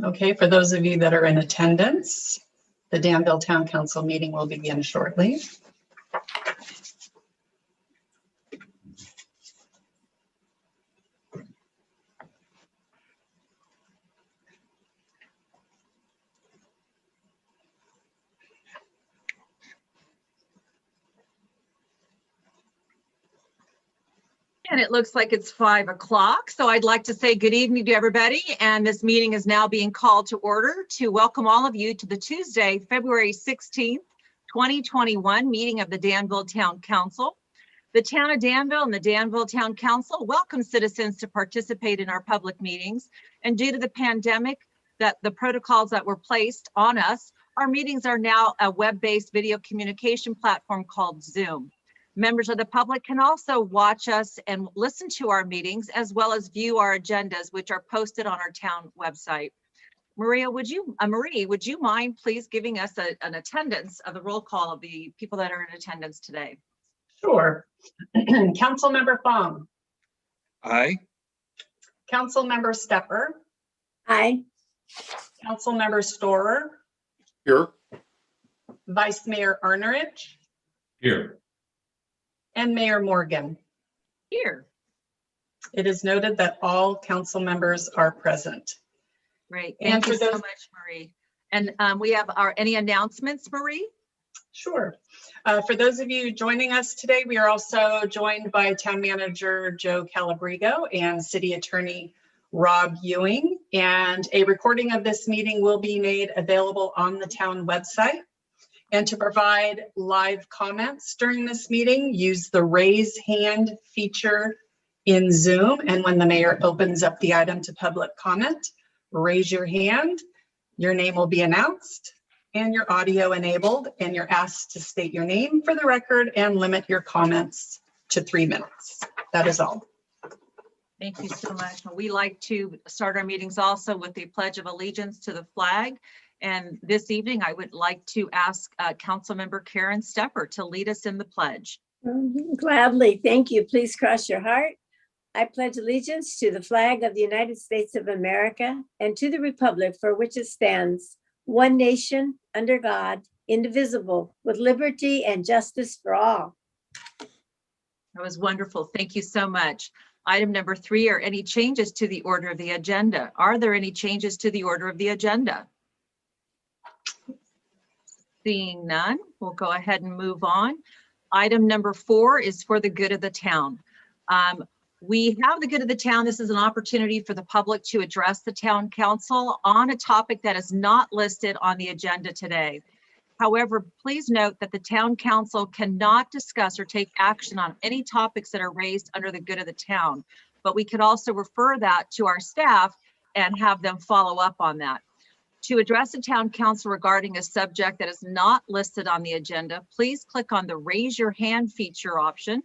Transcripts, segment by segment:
Okay, for those of you that are in attendance, the Danville Town Council meeting will begin shortly. And it looks like it's 5 o'clock. So I'd like to say good evening to everybody. And this meeting is now being called to order to welcome all of you to the Tuesday, February 16th, 2021 meeting of the Danville Town Council. The Town of Danville and the Danville Town Council welcome citizens to participate in our public meetings. And due to the pandemic, the protocols that were placed on us, our meetings are now a web-based video communication platform called Zoom. Members of the public can also watch us and listen to our meetings, as well as view our agendas, which are posted on our town website. Marie, would you mind please giving us an attendance of the roll call of the people that are in attendance today? Sure. Councilmember Fong. Aye. Councilmember Stepper. Aye. Councilmember Storer. Here. Vice Mayor Arnerich. Here. And Mayor Morgan. Here. It is noted that all council members are present. Great. And Thank you for so those- much, Marie. And we have any announcements, Marie? Sure. For those of you joining us today, we are also joined by Town Manager Joe Calabrigo and City Attorney Rob Ewing. And a recording of this meeting will be made available on the town website. And to provide live comments during this meeting, use the raise hand feature in Zoom. And when the mayor opens up the item to public comment, raise your hand, your name will be announced and your audio enabled, and you're asked to state your name for the record and limit your comments to 3 minutes. That is all. Thank you so much. We like to start our meetings also with the Pledge of Allegiance to the flag. And this evening, I would like to ask Councilmember Karen Stepper to lead us in the pledge. Gladly. Thank you. Please cross your heart. I pledge allegiance to the flag of the United States of America and to the republic for which it stands, one nation, under God, indivisible, with liberty and justice for all. That was wonderful. Thank you so much. Item number 3, are any changes to the order of the agenda? Are there any changes to the order of the agenda? Seeing none, we'll go ahead and move on. Item number 4 is for the good of the town. We have the good of the town. This is an opportunity for the public to address the town council on a topic that is not listed on the agenda today. However, please note that the town council cannot discuss or take action on any topics that are raised under the good of the town, but we could also refer that to our staff and have them follow up on that. To address the town council regarding a subject that is not listed on the agenda, please click on the raise your hand feature option.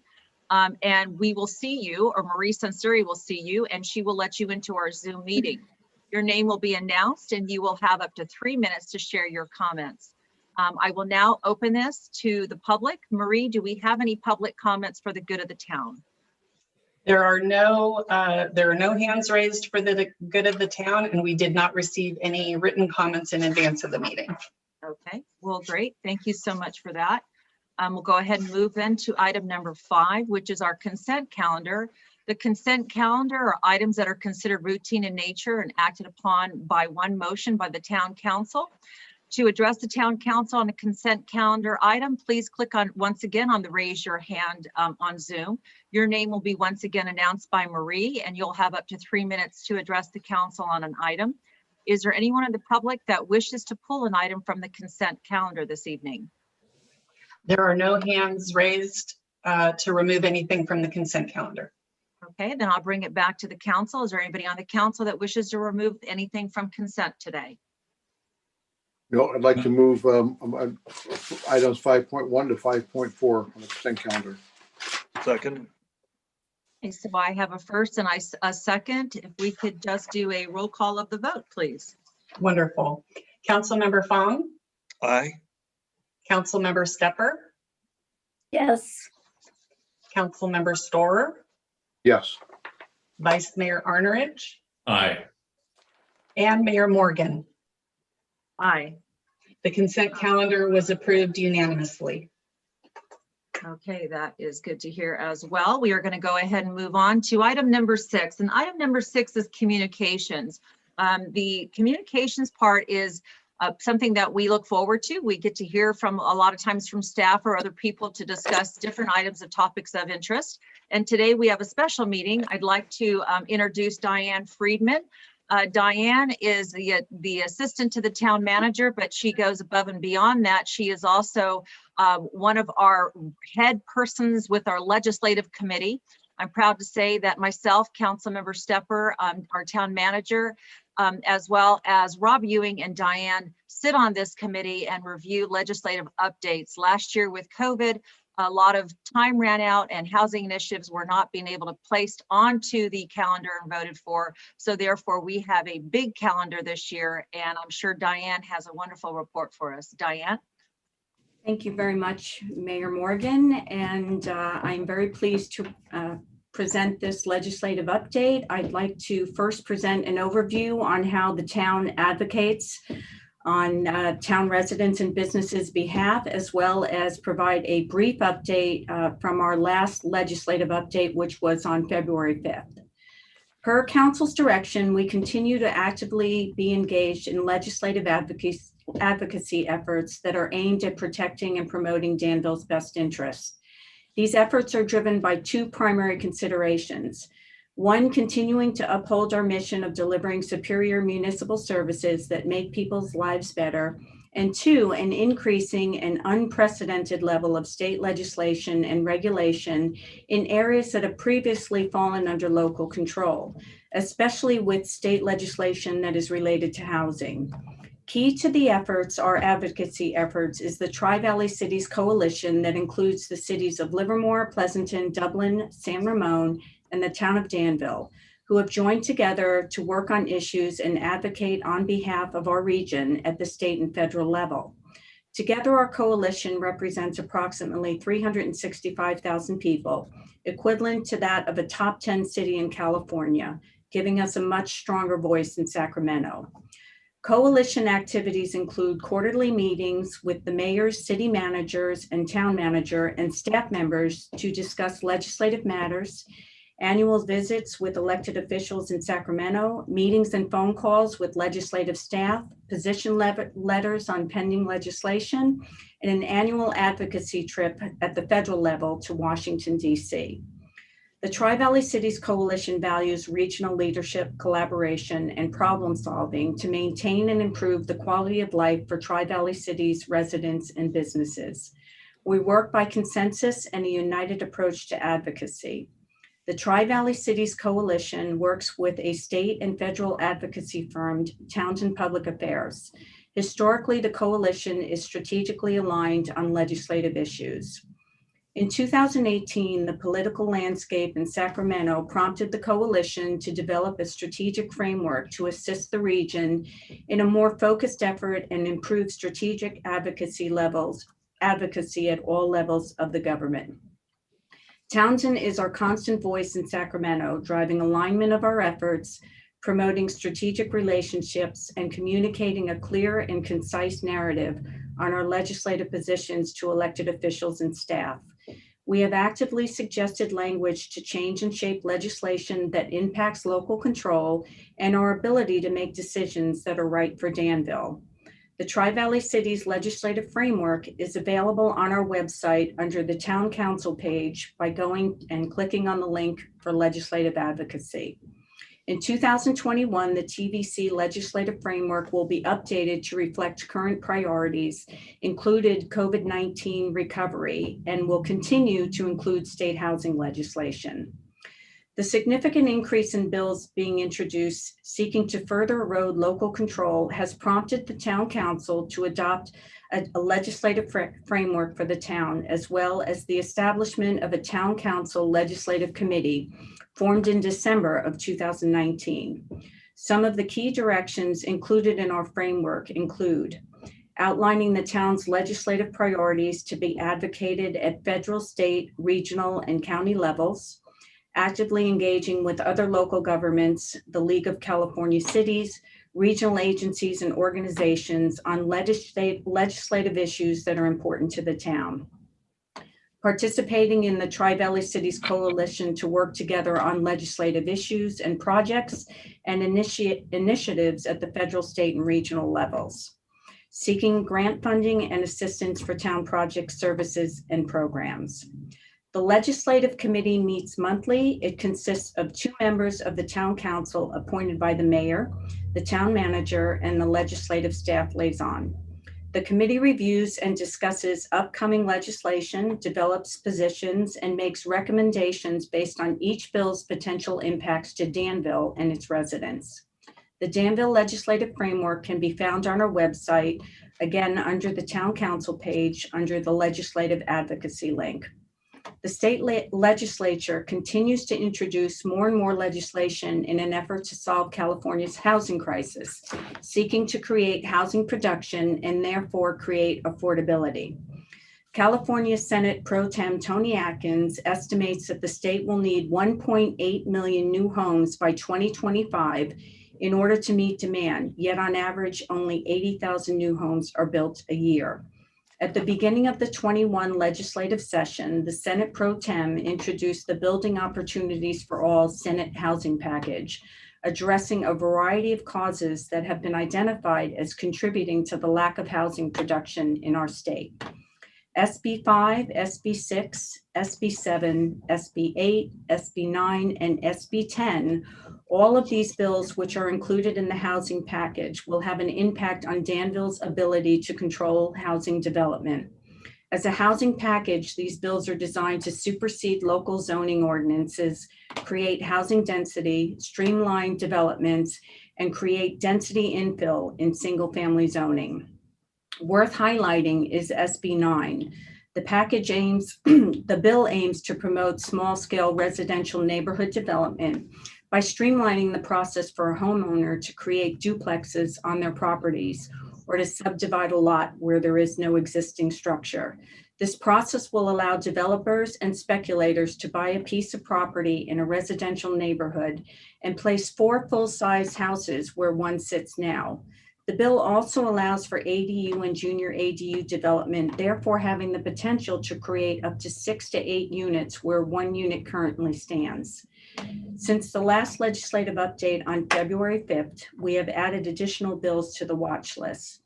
And we will see you, or Marie Sansuri will see you, and she will let you into our Zoom meeting. Your name will be announced and you will have up to 3 minutes to share your comments. I will now open this to the public. Marie, do we have any public comments for the good of the town? There are no hands raised for the good of the town, and we did not receive any written comments in advance of the meeting. Okay, well, great. Thank you so much for that. We'll go ahead and move into item number 5, which is our consent calendar. The consent calendar are items that are considered routine in nature and acted upon by one motion by the town council. To address the town council on a consent calendar item, please click on, once again, on the raise your hand on Zoom. Your name will be once again announced by Marie, and you'll have up to 3 minutes to address the council on an item. Is there anyone in the public that wishes to pull an item from the consent calendar this evening? There are no hands raised to remove anything from the consent calendar. Okay, then I'll bring it back to the council. Is there anybody on the council that wishes to remove anything from consent today? No, I'd like to move items 5.1 to 5.4 on the consent calendar. Second. Okay, so I have a first and a second. If we could just do a roll call of the vote, please. Wonderful. Councilmember Fong, Aye. Councilmember Stepper, Yes. Councilmember Storer, Yes. Vice Mayor Arnerich, Aye. and Mayor Morgan. Aye. The consent calendar was approved unanimously. Okay, that is good to hear as well. We are going to go ahead and move on to item number 6. And item number 6 is communications. The communications part is something that we look forward to. We get to hear from a lot of times from staff or other people to discuss different items of topics of interest. And today we have a special meeting. I'd like to introduce Diane Friedman. Diane is the assistant to the town manager, but she goes above and beyond that. She is also one of our head persons with our legislative committee. I'm proud to say that myself, Councilmember Stepper, our town manager, as well as Rob Ewing and Diane sit on this committee and review legislative updates. Last year with COVID, a lot of time ran out and housing initiatives were not being able to placed onto the calendar and voted for. So therefore we have a big calendar this year, and I'm sure Diane has a wonderful report for us. Diane? Thank you very much, Mayor Morgan, and I'm very pleased to present this legislative update. I'd like to first present an overview on how the town advocates on town residents and businesses' behalf, as well as provide a brief update from our last legislative update, which was on February 5th. Per council's direction, we continue to actively be engaged in legislative advocacy efforts that are aimed at protecting and promoting Danville's best interests. These efforts are driven by two primary considerations. One, continuing to uphold our mission of delivering superior municipal services that make people's lives better. And two, an increasing and unprecedented level of state legislation and regulation in areas that have previously fallen under local control, especially with state legislation that is related to housing. Key to the efforts, our advocacy efforts, is the Tri-Valley Cities Coalition that includes the cities of Livermore, Pleasanton, Dublin, San Ramon, and the town of Danville, who have joined together to work on issues and advocate on behalf of our region at the state and federal level. Together, our coalition represents approximately 365,000 people, equivalent to that of a top 10 city in California, giving us a much stronger voice in Sacramento. Coalition activities include quarterly meetings with the mayors, city managers, and town manager and staff members to discuss legislative matters, annual visits with elected officials in Sacramento, meetings and phone calls with legislative staff, position letters on pending legislation, and an annual advocacy trip at the federal level to Washington, D.C. The Tri-Valley Cities Coalition values regional leadership, collaboration, and problem solving to maintain and improve the quality of life for Tri-Valley Cities residents and businesses. We work by consensus and a united approach to advocacy. The Tri-Valley Cities Coalition works with a state and federal advocacy firm, Townsend Public Affairs. Historically, the coalition is strategically aligned on legislative issues. In 2018, the political landscape in Sacramento prompted the coalition to develop a strategic framework to assist the region in a more focused effort and improve strategic advocacy at all levels of the government. Townsend is our constant voice in Sacramento, driving alignment of our efforts, promoting strategic relationships, and communicating a clear and concise narrative on our legislative positions to elected officials and staff. We have actively suggested language to change and shape legislation that impacts local control and our ability to make decisions that are right for Danville. The Tri-Valley Cities Legislative Framework is available on our website under the Town Council page by going and clicking on the link for legislative advocacy. In 2021, the TVC Legislative Framework will be updated to reflect current priorities, included COVID-19 recovery, and will continue to include state housing legislation. The significant increase in bills being introduced seeking to further erode local control has prompted the Town Council to adopt a legislative framework for the town, as well as the establishment of a Town Council Legislative Committee formed in December of 2019. Some of the key directions included in our framework include outlining the town's legislative priorities to be advocated at federal, state, regional, and county levels, actively engaging with other local governments, the League of California Cities, regional agencies and organizations on legislative issues that are important to the town. Participating in the Tri-Valley Cities Coalition to work together on legislative issues and projects and initiatives at the federal, state, and regional levels. Seeking grant funding and assistance for town projects, services, and programs. The Legislative Committee meets monthly. It consists of 2 members of the Town Council appointed by the mayor, the town manager, and the legislative staff liaison. The committee reviews and discusses upcoming legislation, develops positions, and makes recommendations based on each bill's potential impacts to Danville and its residents. The Danville Legislative Framework can be found on our website, again, under the Town Council page, under the Legislative Advocacy link. The state legislature continues to introduce more and more legislation in an effort to solve California's housing crisis, seeking to create housing production and therefore create affordability. California Senate Pro Tem Tony Atkins estimates that the state will need 1.8 million new homes by 2025 in order to meet demand, yet on average, only 80,000 new homes are built a year. At the beginning of the 21 legislative session, the Senate Pro Tem introduced the Building Opportunities for All Senate Housing Package, addressing a variety of causes that have been identified as contributing to the lack of housing production in our state. SB 5, SB 6, SB 7, SB 8, SB 9, and SB 10, all of these bills, which are included in the housing package, will have an impact on Danville's ability to control housing development. As a housing package, these bills are designed to supersede local zoning ordinances, create housing density, streamline developments, and create density infill in single-family zoning. Worth highlighting is SB 9. The bill aims to promote small-scale residential neighborhood development by streamlining the process for a homeowner to create duplexes on their properties or to subdivide a lot where there is no existing structure. This process will allow developers and speculators to buy a piece of property in a residential neighborhood and place 4 full-size houses where one sits now. The bill also allows for ADU and junior ADU development, therefore having the potential to create up to 6 to 8 units where 1 unit currently stands. Since the last legislative update on February 5th, we have added additional bills to the watch list.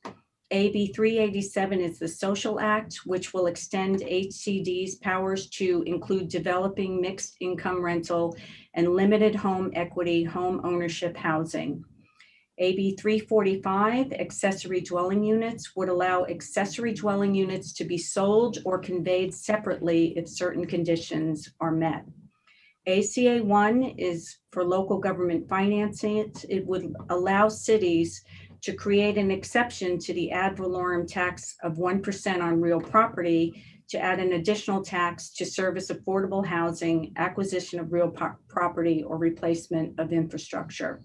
AB 387 is the Social Act, which will extend HCD's powers to include developing mixed income rental and limited home equity home ownership housing. AB 345, accessory dwelling units, would allow accessory dwelling units to be sold or conveyed separately if certain conditions are met. ACA 1 is for local government financing. It would allow cities to create an exception to the ad valorem tax of 1% on real property to add an additional tax to service affordable housing, acquisition of real property, or replacement of infrastructure.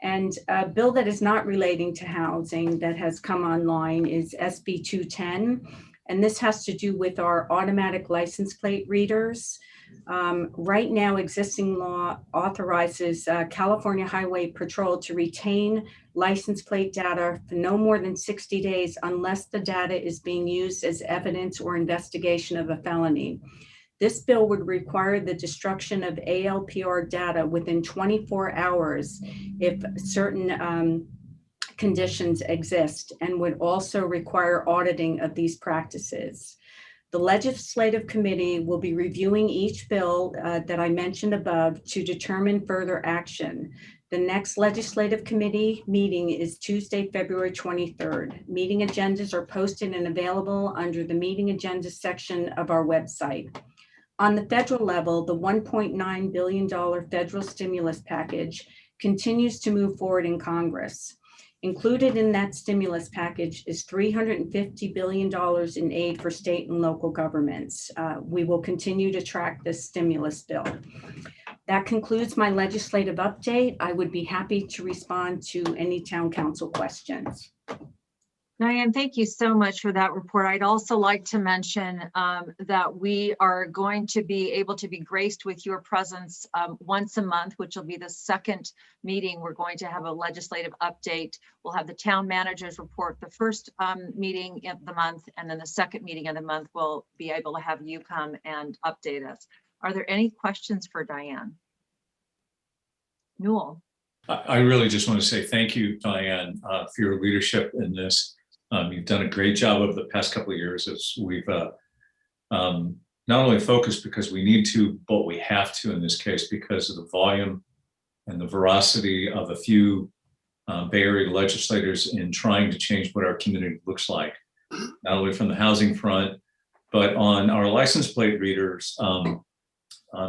And a bill that is not relating to housing that has come online is SB 210. And this has to do with our automatic license plate readers. Right now, existing law authorizes California Highway Patrol to retain license plate data for no more than 60 days unless the data is being used as evidence or investigation of a felony. This bill would require the destruction of ALPR data within 24 hours if certain conditions exist, and would also require auditing of these practices. The Legislative Committee will be reviewing each bill that I mentioned above to determine further action. The next Legislative Committee meeting is Tuesday, February 23rd. Meeting agendas are posted and available under the meeting agenda section of our website. On the federal level, the $1.9 billion federal stimulus package continues to move forward in Congress. Included in that stimulus package is $350 billion in aid for state and local governments. We will continue to track this stimulus bill. That concludes my legislative update. I would be happy to respond to any town council questions. Diane, thank you so much for that report. I'd also like to mention that we are going to be able to be graced with your presence once a month, which will be the second meeting. We're going to have a legislative update. We'll have the town managers report the first meeting of the month, and then the second meeting of the month, we'll be able to have you come and update us. Are there any questions for Diane? Newell. I really just want to say thank you, Diane, for your leadership in this. You've done a great job over the past couple of years as we've not only focused because we need to, but we have to in this case because of the volume and the veracity of a few Bay Area legislators in trying to change what our community looks like, not only from the housing front, but on our license plate readers.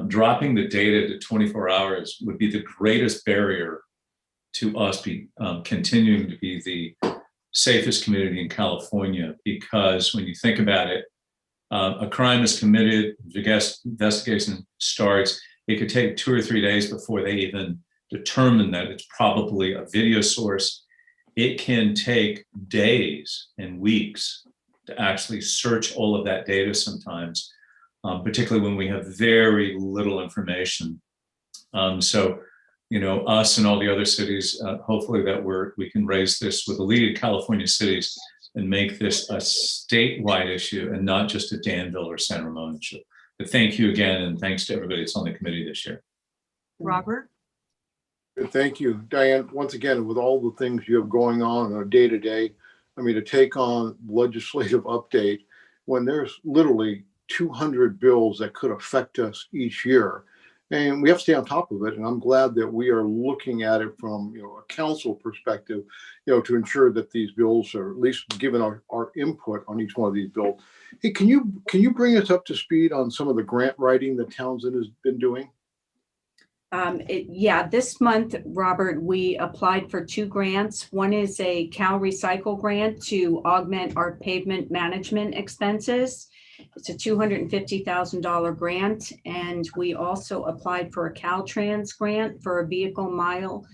Dropping the data to 24 hours would be the greatest barrier to us continuing to be the safest community in California, because when you think about it, a crime is committed, the investigation starts, it could take 2 or 3 days before they even determine that it's probably a video source. It can take days and weeks to actually search all of that data sometimes, particularly when we have very little information. So, you know, us and all the other cities, hopefully that we can raise this with the lead California cities and make this a statewide issue and not just a Danville or San Ramon issue. But thank you again, and thanks to everybody that's on the committee this year. Robert? Thank you, Diane. Once again, with all the things you have going on a day-to-day, I mean, to take on legislative update when there's literally 200 bills that could affect us each year. And we have to stay on top of it. And I'm glad that we are looking at it from, you know, a council perspective, you know, to ensure that these bills are at least given our input on each one of these bills. Hey, can you bring us up to speed on some of the grant writing that Townsend has been doing? Yeah, this month, Robert, we applied for 2 grants. One is a Cal Recycle grant to augment our pavement management expenses. It's a $250,000 grant, and we also applied for a Caltrans grant for a vehicle mile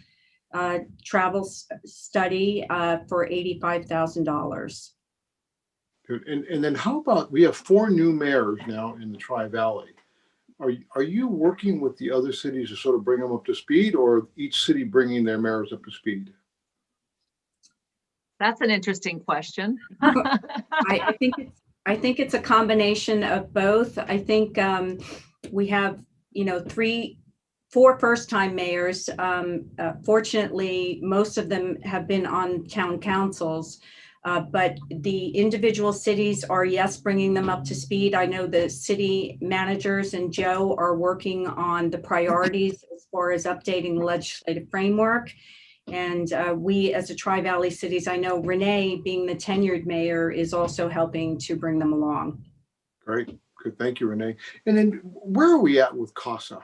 travel study for $85,000. Good. And then how about, we have 4 new mayors now in the Tri-Valley. Are you working with the other cities to sort of bring them up to speed, or each city bringing their mayors up to speed? That's an interesting question. I think it's a combination of both. I think we have, you know, 4 first-time mayors. Fortunately, most of them have been on town councils, but the individual cities are, yes, bringing them up to speed. I know the city managers and Joe are working on the priorities as far as updating the legislative framework. And we, as a Tri-Valley cities, I know Renee, being the tenured mayor, is also helping to bring them along. Great. Good. Thank you, Renee. And then where are we at with CASA?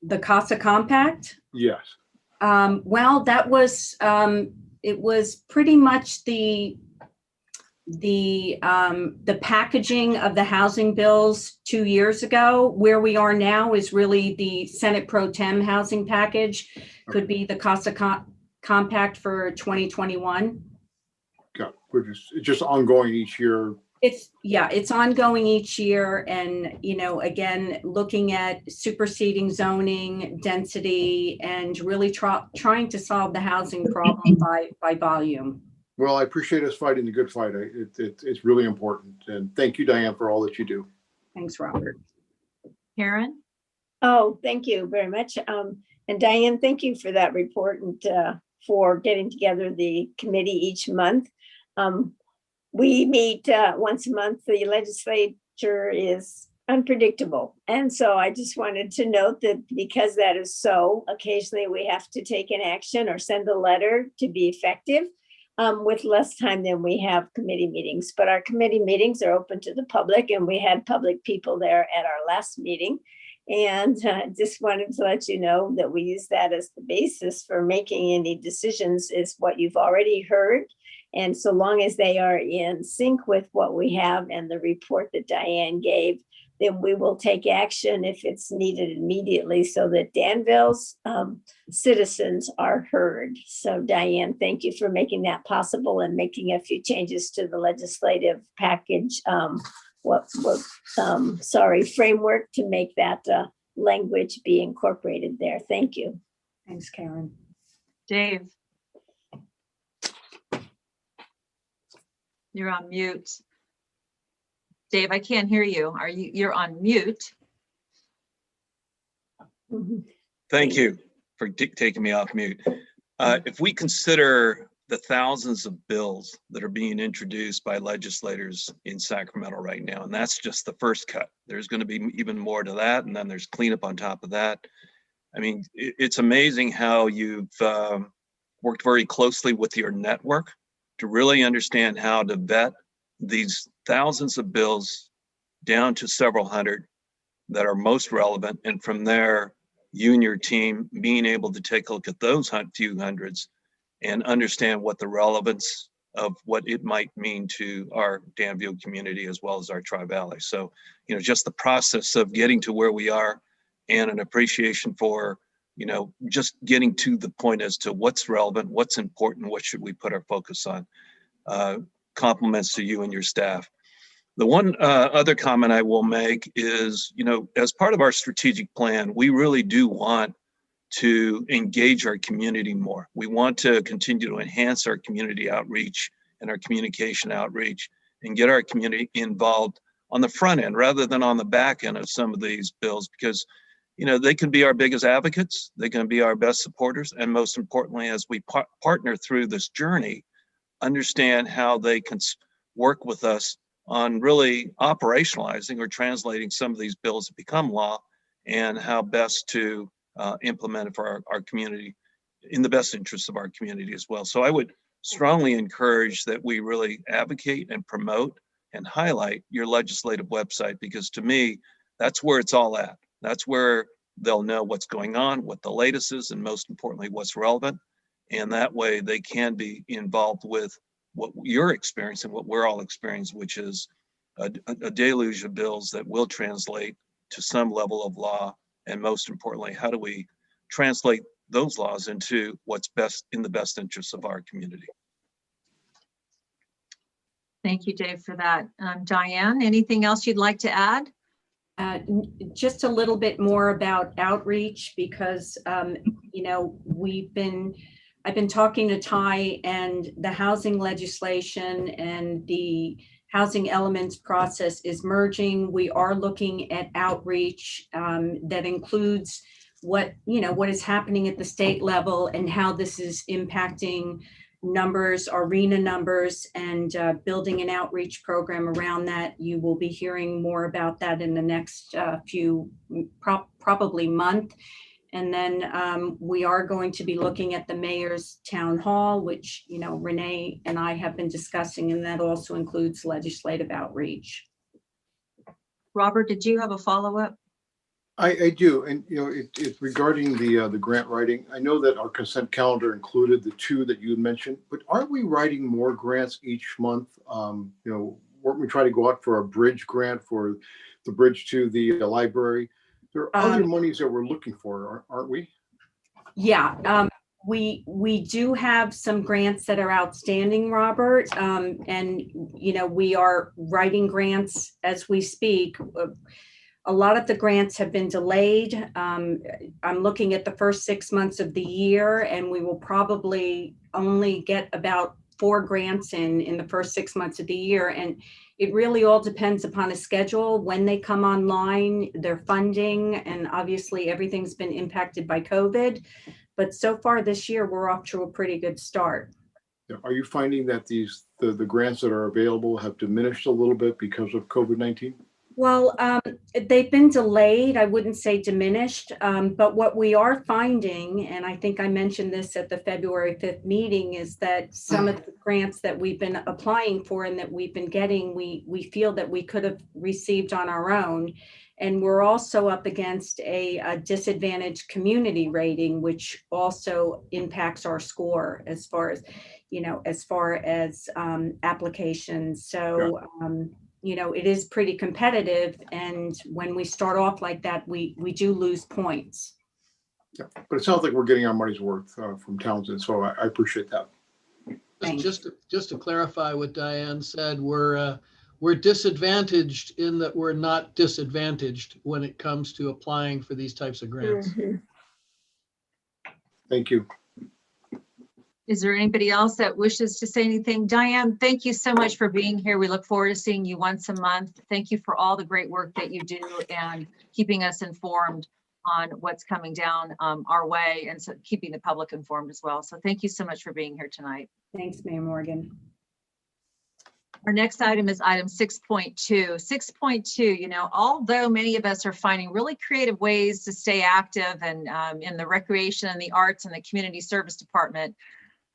The CASA Compact? Yes. Well, that was, it was pretty much the packaging of the housing bills 2 years ago. Where we are now is really the Senate Pro Tem housing package, could be the CASA Compact for 2021. Okay. It's just ongoing each year. It's ongoing each year. And, you know, again, looking at superseding zoning, density, and really trying to solve the housing problem by volume. Well, I appreciate us fighting the good fight. It's really important. And thank you, Diane, for all that you do. Thanks, Robert. Karen? Oh, thank you very much. And Diane, thank you for that report and for getting together the committee each month. We meet once a month. The legislature is unpredictable. And so I just wanted to note that because that is so, occasionally we have to take an action or send a letter to be effective with less time than we have committee meetings. But our committee meetings are open to the public, and we had public people there at our last meeting. And just wanted to let you know that we use that as the basis for making any decisions, is what you've already heard. And so long as they are in sync with what we have and the report that Diane gave, then we will take action if it's needed immediately so that Danville's citizens are heard. So Diane, thank you for making that possible and making a few changes to the legislative package, framework to make that language be incorporated there. Thank you. Thanks, Karen. Dave. You're on mute. Dave, I can't hear you. You're on mute. Thank you for taking me off mute. If we consider the thousands of bills that are being introduced by legislators in Sacramento right now, and that's just the first cut. There's going to be even more to that, and then there's cleanup on top of that. I mean, it's amazing how you've worked very closely with your network to really understand how to vet these thousands of bills down to several hundred that are most relevant. And from there, you and your team being able to take a look at those few hundreds and understand what the relevance of what it might mean to our Danville community as well as our Tri-Valley. So, you know, just the process of getting to where we are and an appreciation for, you know, just getting to the point as to what's relevant, what's important, what should we put our focus on. Compliments to you and your staff. The one other comment I will make is, you know, as part of our strategic plan, we really do want to engage our community more. We want to continue to enhance our community outreach and our communication outreach and get our community involved on the front end rather than on the back end of some of these bills, because, you know, they can be our biggest advocates, they can be our best supporters, and most importantly, as we partner through this journey, understand how they can work with us on really operationalizing or translating some of these bills that become law and how best to implement it for our community in the best interests of our community as well. So I would strongly encourage that we really advocate and promote and highlight your legislative website, because to me, that's where it's all at. That's where they'll know what's going on, what the latest is, and most importantly, what's relevant. And that way they can be involved with what you're experiencing, what we're all experiencing, which is a deluge of bills that will translate to some level of law. And most importantly, how do we translate those laws into what's best in the best interests of our community? Thank you, Dave, for that. Diane, anything else you'd like to add? Just a little bit more about outreach, because you know, I've been talking to Ty, and the housing legislation and the housing elements process is merging. We are looking at outreach that includes what is happening at the state level and how this is impacting numbers, arena numbers, and building an outreach program around that. You will be hearing more about that in the next probably month. And then we are going to be looking at the mayor's town hall, which, you know, Renee and I have been discussing, and that also includes legislative outreach. Robert, did you have a follow-up? I do, and you know, it's regarding the grant writing. I know that our consent calendar included the two that you mentioned, but aren't we writing more grants each month? You know, weren't we trying to go out for a bridge grant for the bridge to the library? There are other monies that we're looking for, aren't we? Yeah, we do have some grants that are outstanding, Robert, and you know, we are writing grants as we speak. A lot of the grants have been delayed. I'm looking at the first 6 months of the year, and we will probably only get about 4 grants in the first 6 months of the year. And it really all depends upon a schedule, when they come online, their funding, and obviously everything's been impacted by COVID. But so far this year, we're off to a pretty good start. Are you finding that the grants that are available have diminished a little bit because of COVID-19? Well, they've been delayed. I wouldn't say diminished, but what we are finding, and I think I mentioned this at the February 5th meeting, is that some of the grants that we've been applying for and that we've been getting, we feel that we could have received on our own. And we're also up against a disadvantaged community rating, which also impacts our score as far as, applications. So, you know, it is pretty competitive. And when we start off like that, we do lose points. Yeah, but it sounds like we're getting our money's worth from Townsend, so I appreciate that. Thanks. Just to clarify what Diane said, we're disadvantaged in that we're not disadvantaged when it comes to applying for these types of grants. Thank you. Is there anybody else that wishes to say anything? Diane, thank you so much for being here. We look forward to seeing you once a month. Thank you for all the great work that you do and keeping us informed on what's coming down our way, and so keeping the public informed as well. So thank you so much for being here tonight. Thanks, Mayor Morgan. Our next item is item 6.2. 6.2, you know, although many of us are finding really creative ways to stay active and in the recreation and the arts and the community service department,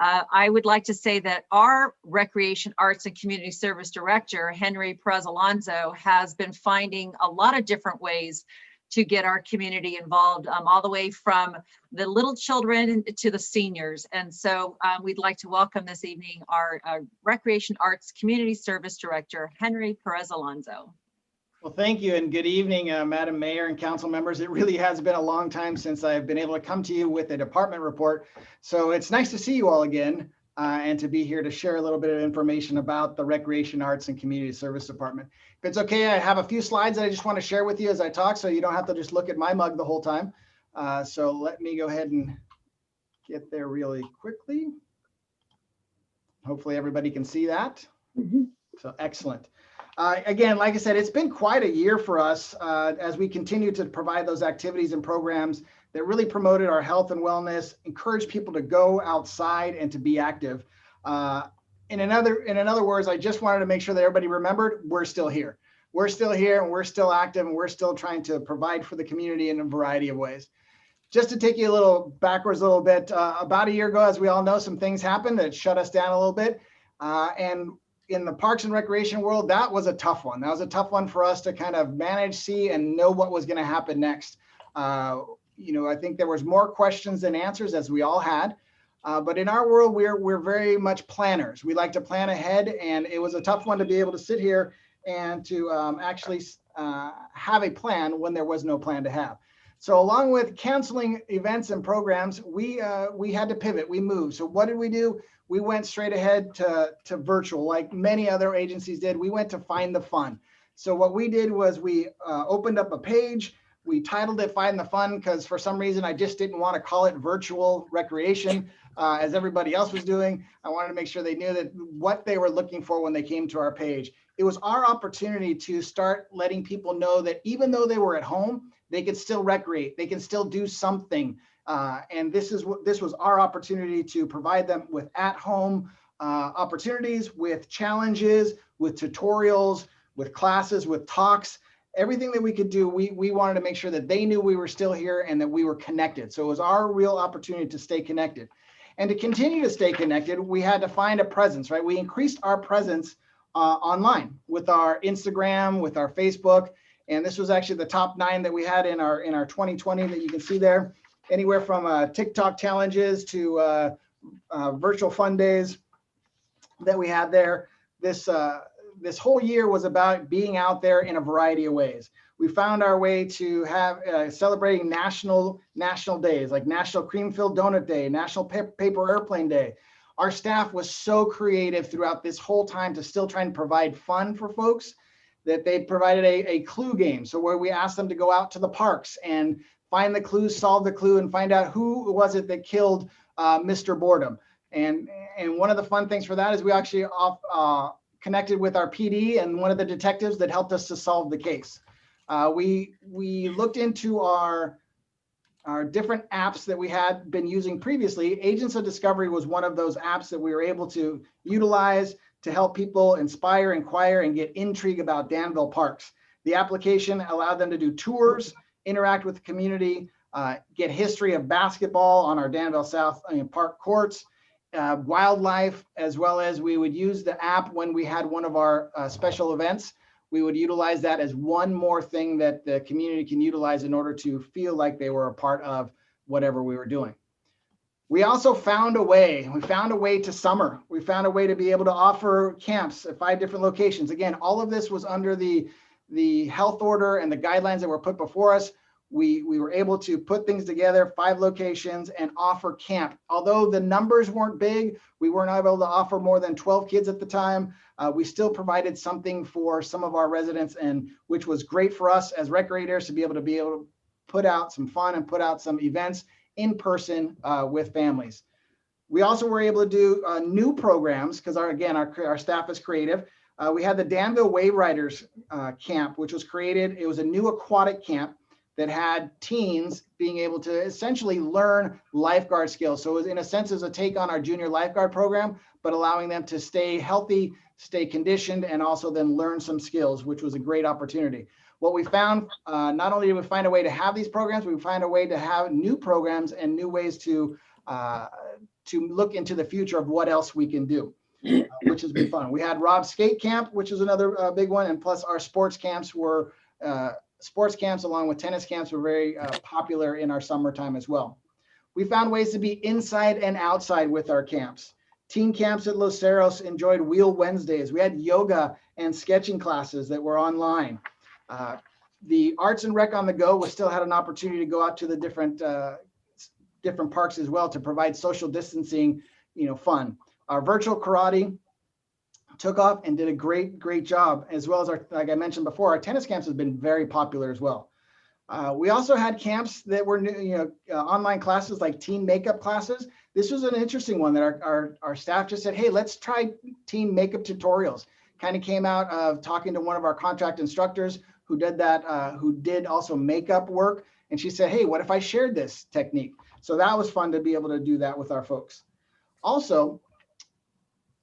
I would like to say that our Recreation, Arts, and Community Service Director, Henry Perez Alonso, has been finding a lot of different ways to get our community involved, all the way from the little children to the seniors. And so we'd like to welcome this evening our Recreation, Arts, Community Service Director, Henry Perez Alonso. Well, thank you and good evening, Madam Mayor and council members. It really has been a long time since I've been able to come to you with a department report. So it's nice to see you all again and to be here to share a little bit of information about the Recreation, Arts, and Community Service Department. If it's okay, I have a few slides that I just want to share with you as I talk, so you don't have to just look at my mug the whole time. So let me go ahead and get there really quickly. Hopefully everybody can see that. So excellent. Again, like I said, it's been quite a year for us as we continue to provide those activities and programs that really promoted our health and wellness, encourage people to go outside and to be active. In other words, I just wanted to make sure that everybody remembered we're still here. We're still here and we're still active and we're still trying to provide for the community in a variety of ways. Just to take you a little backwards a little bit, about a year ago, as we all know, some things happened that shut us down a little bit. And in the parks and recreation world, that was a tough one. That was a tough one for us to kind of manage, see, and know what was going to happen next. You know, I think there was more questions than answers, as we all had. But in our world, we're very much planners. We like to plan ahead, and it was a tough one to be able to sit here and to actually have a plan when there was no plan to have. So along with canceling events and programs, we had to pivot. We moved. So what did we do? We went straight ahead to virtual, like many other agencies did. We went to Find the Fun. So what we did was we opened up a page. We titled it Find the Fun because for some reason I just didn't want to call it virtual recreation as everybody else was doing. I wanted to make sure they knew that what they were looking for when they came to our page. It was our opportunity to start letting people know that even though they were at home, they could still recreate. They can still do something. And this was our opportunity to provide them with at-home opportunities, with challenges, with tutorials, with classes, with talks. Everything that we could do, we wanted to make sure that they knew we were still here and that we were connected. So it was our real opportunity to stay connected. And to continue to stay connected, we had to find a presence, right? We increased our presence online with our Instagram, with our Facebook. And this was actually the top 9 that we had in our 2020 that you can see there. Anywhere from TikTok challenges to virtual fun days that we had there. This whole year was about being out there in a variety of ways. We found our way to have celebrating national days like National Cream-Filled Donut Day, National Paper Airplane Day. Our staff was so creative throughout this whole time to still try and provide fun for folks that they provided a clue game. So where we asked them to go out to the parks and find the clues, solve the clue, and find out who was it that killed Mr. Boredom. And one of the fun things for that is we actually connected with our PD and one of the detectives that helped us to solve the case. We looked into our different apps that we had been using previously. Agents of Discovery was one of those apps that we were able to utilize to help people inspire, inquire, and get intrigue about Danville parks. The application allowed them to do tours, interact with the community, get history of basketball on our Danville South Park courts, wildlife, as well as we would use the app when we had one of our special events. We would utilize that as one more thing that the community can utilize in order to feel like they were a part of whatever we were doing. We also found a way. We found a way to summer. We found a way to be able to offer camps at 5 different locations. Again, all of this was under the health order and the guidelines that were put before us. We were able to put things together, 5 locations, and offer camp. Although the numbers weren't big, we weren't able to offer more than 12 kids at the time. We still provided something for some of our residents, and which was great for us as recreators to be able to put out some fun and put out some events in person with families. We also were able to do new programs because our staff is creative. We had the Danville Wave Riders camp, which was created. It was a new aquatic camp that had teens being able to essentially learn lifeguard skills. So it was, in a sense, as a take on our junior lifeguard program, but allowing them to stay healthy, stay conditioned, and also then learn some skills, which was a great opportunity. What we found, not only did we find a way to have these programs, we find a way to have new programs and new ways to look into the future of what else we can do, which has been fun. We had Rob's Skate Camp, which is another big one, and plus our sports camps were sports camps along with tennis camps were very popular in our summertime as well. We found ways to be inside and outside with our camps. Teen camps at Los Cerros enjoyed Wheel Wednesdays. We had yoga and sketching classes that were online. The Arts and Rec on the Go was still had an opportunity to go out to the different parks as well to provide social distancing, fun. Our virtual karate took off and did a great job, as well as like I mentioned before, our tennis camps have been very popular as well. We also had camps that were new, online classes like teen makeup classes. This was an interesting one that our staff just said, hey, let's try teen makeup tutorials. Kind of came out of talking to one of our contract instructors who did that, who did also makeup work. And she said, hey, what if I shared this technique? So that was fun to be able to do that with our folks. Also,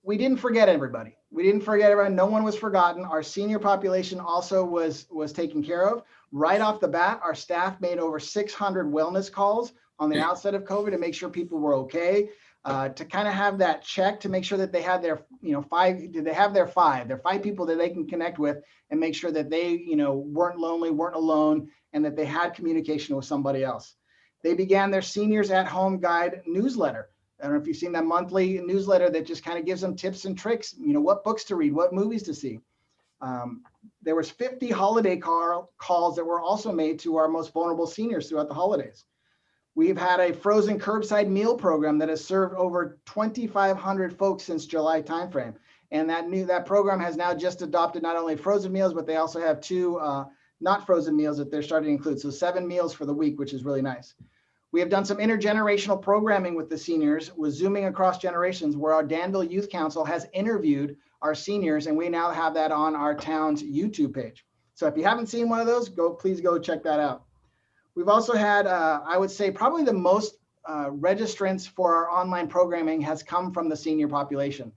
we didn't forget everybody. We didn't forget everyone. No one was forgotten. Our senior population also was taken care of. Right off the bat, our staff made over 600 wellness calls on the outset of COVID to make sure people were okay, to kind of have that check to make sure that they had their, 5, did they have their 5 people that they can connect with and make sure that they, weren't lonely, weren't alone, and that they had communication with somebody else. They began their Seniors at Home Guide newsletter. I don't know if you've seen that monthly newsletter that just kind of gives them tips and tricks, what books to read, what movies to see. There was 50 holiday calls that were also made to our most vulnerable seniors throughout the holidays. We've had a frozen curbside meal program that has served over 2,500 folks since July timeframe. And that program has now just adopted not only frozen meals, but they also have 2 not frozen meals that they're starting to include. So 7 meals for the week, which is really nice. We have done some intergenerational programming with the seniors with Zooming across generations, where our Danville Youth Council has interviewed our seniors, and we now have that on our town's YouTube page. So if you haven't seen one of those, please go check that out. We've also had, I would say, probably the most registrants for our online programming has come from the senior population.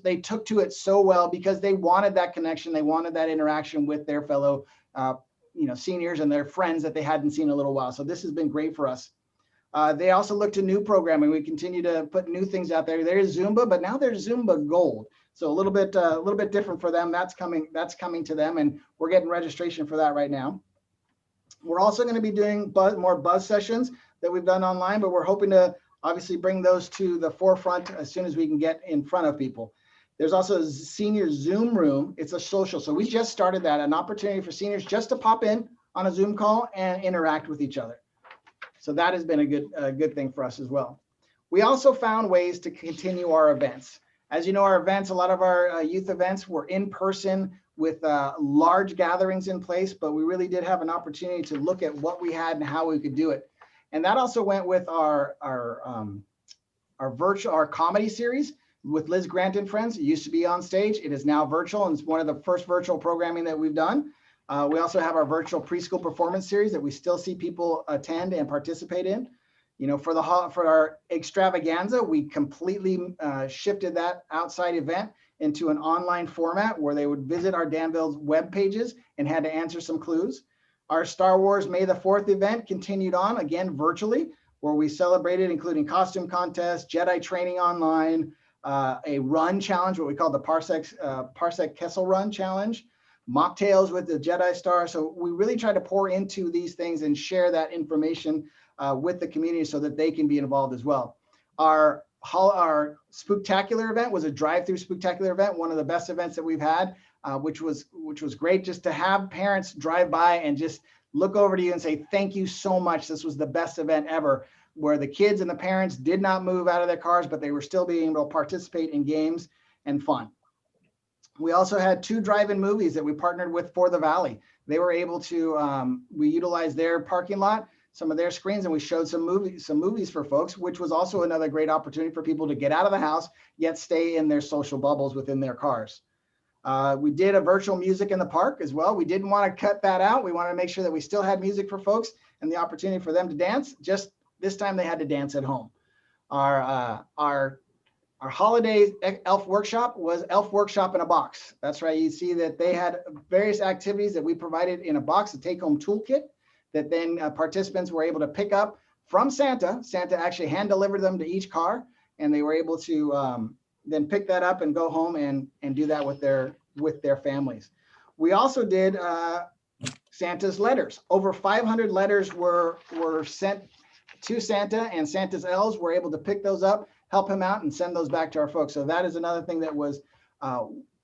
They took to it so well because they wanted that connection, they wanted that interaction with their fellow seniors and their friends that they hadn't seen in a little while. So this has been great for us. They also look to new programming. We continue to put new things out there. There is Zumba, but now there's Zumba Gold. So a little bit different for them. That's coming to them, and we're getting registration for that right now. We're also going to be doing more buzz sessions that we've done online, but we're hoping to obviously bring those to the forefront as soon as we can get in front of people. There's also a senior Zoom room. It's a social. So we just started that, an opportunity for seniors just to pop in on a Zoom call and interact with each other. So that has been a good thing for us as well. We also found ways to continue our events. As you know, our events, a lot of our youth events were in person with large gatherings in place, but we really did have an opportunity to look at what we had and how we could do it. And that also went with our comedy series with Liz Grant and Friends. It used to be on stage. It is now virtual, and it's one of the first virtual programming that we've done. We also have our virtual preschool performance series that we still see people attend and participate in. For our extravaganza, we completely shifted that outside event into an online format where they would visit our Danville's web pages and had to answer some clues. Our Star Wars May the 4th event continued on, again, virtually, where we celebrated, including costume contests, Jedi training online, a run challenge, what we call the Parsec Kessel Run challenge, mocktails with the Jedi Star. So we really try to pour into these things and share that information with the community so that they can be involved as well. Our Spooktacular event was a drive-through Spooktacular event, one of the best events that we've had, which was great just to have parents drive by and just look over to you and say, thank you so much. This was the best event ever, where the kids and the parents did not move out of their cars, but they were still being able to participate in games and fun. We also had 2 drive-in movies that we partnered with For the Valley. They were able to, we utilized their parking lot, some of their screens, and we showed some movies for folks, which was also another great opportunity for people to get out of the house, yet stay in their social bubbles within their cars. We did a virtual music in the park as well. We didn't want to cut that out. We wanted to make sure that we still had music for folks and the opportunity for them to dance. Just this time they had to dance at home. Our holiday elf workshop was elf workshop in a box. That's right. You see that they had various activities that we provided in a box, a take-home toolkit that then participants were able to pick up from Santa. Santa actually hand delivered them to each car, and they were able to then pick that up and go home and do that with their families. We also did Santa's letters. Over 500 letters were sent to Santa, and Santa's elves were able to pick those up, help him out, and send those back to our folks. So that is another thing that was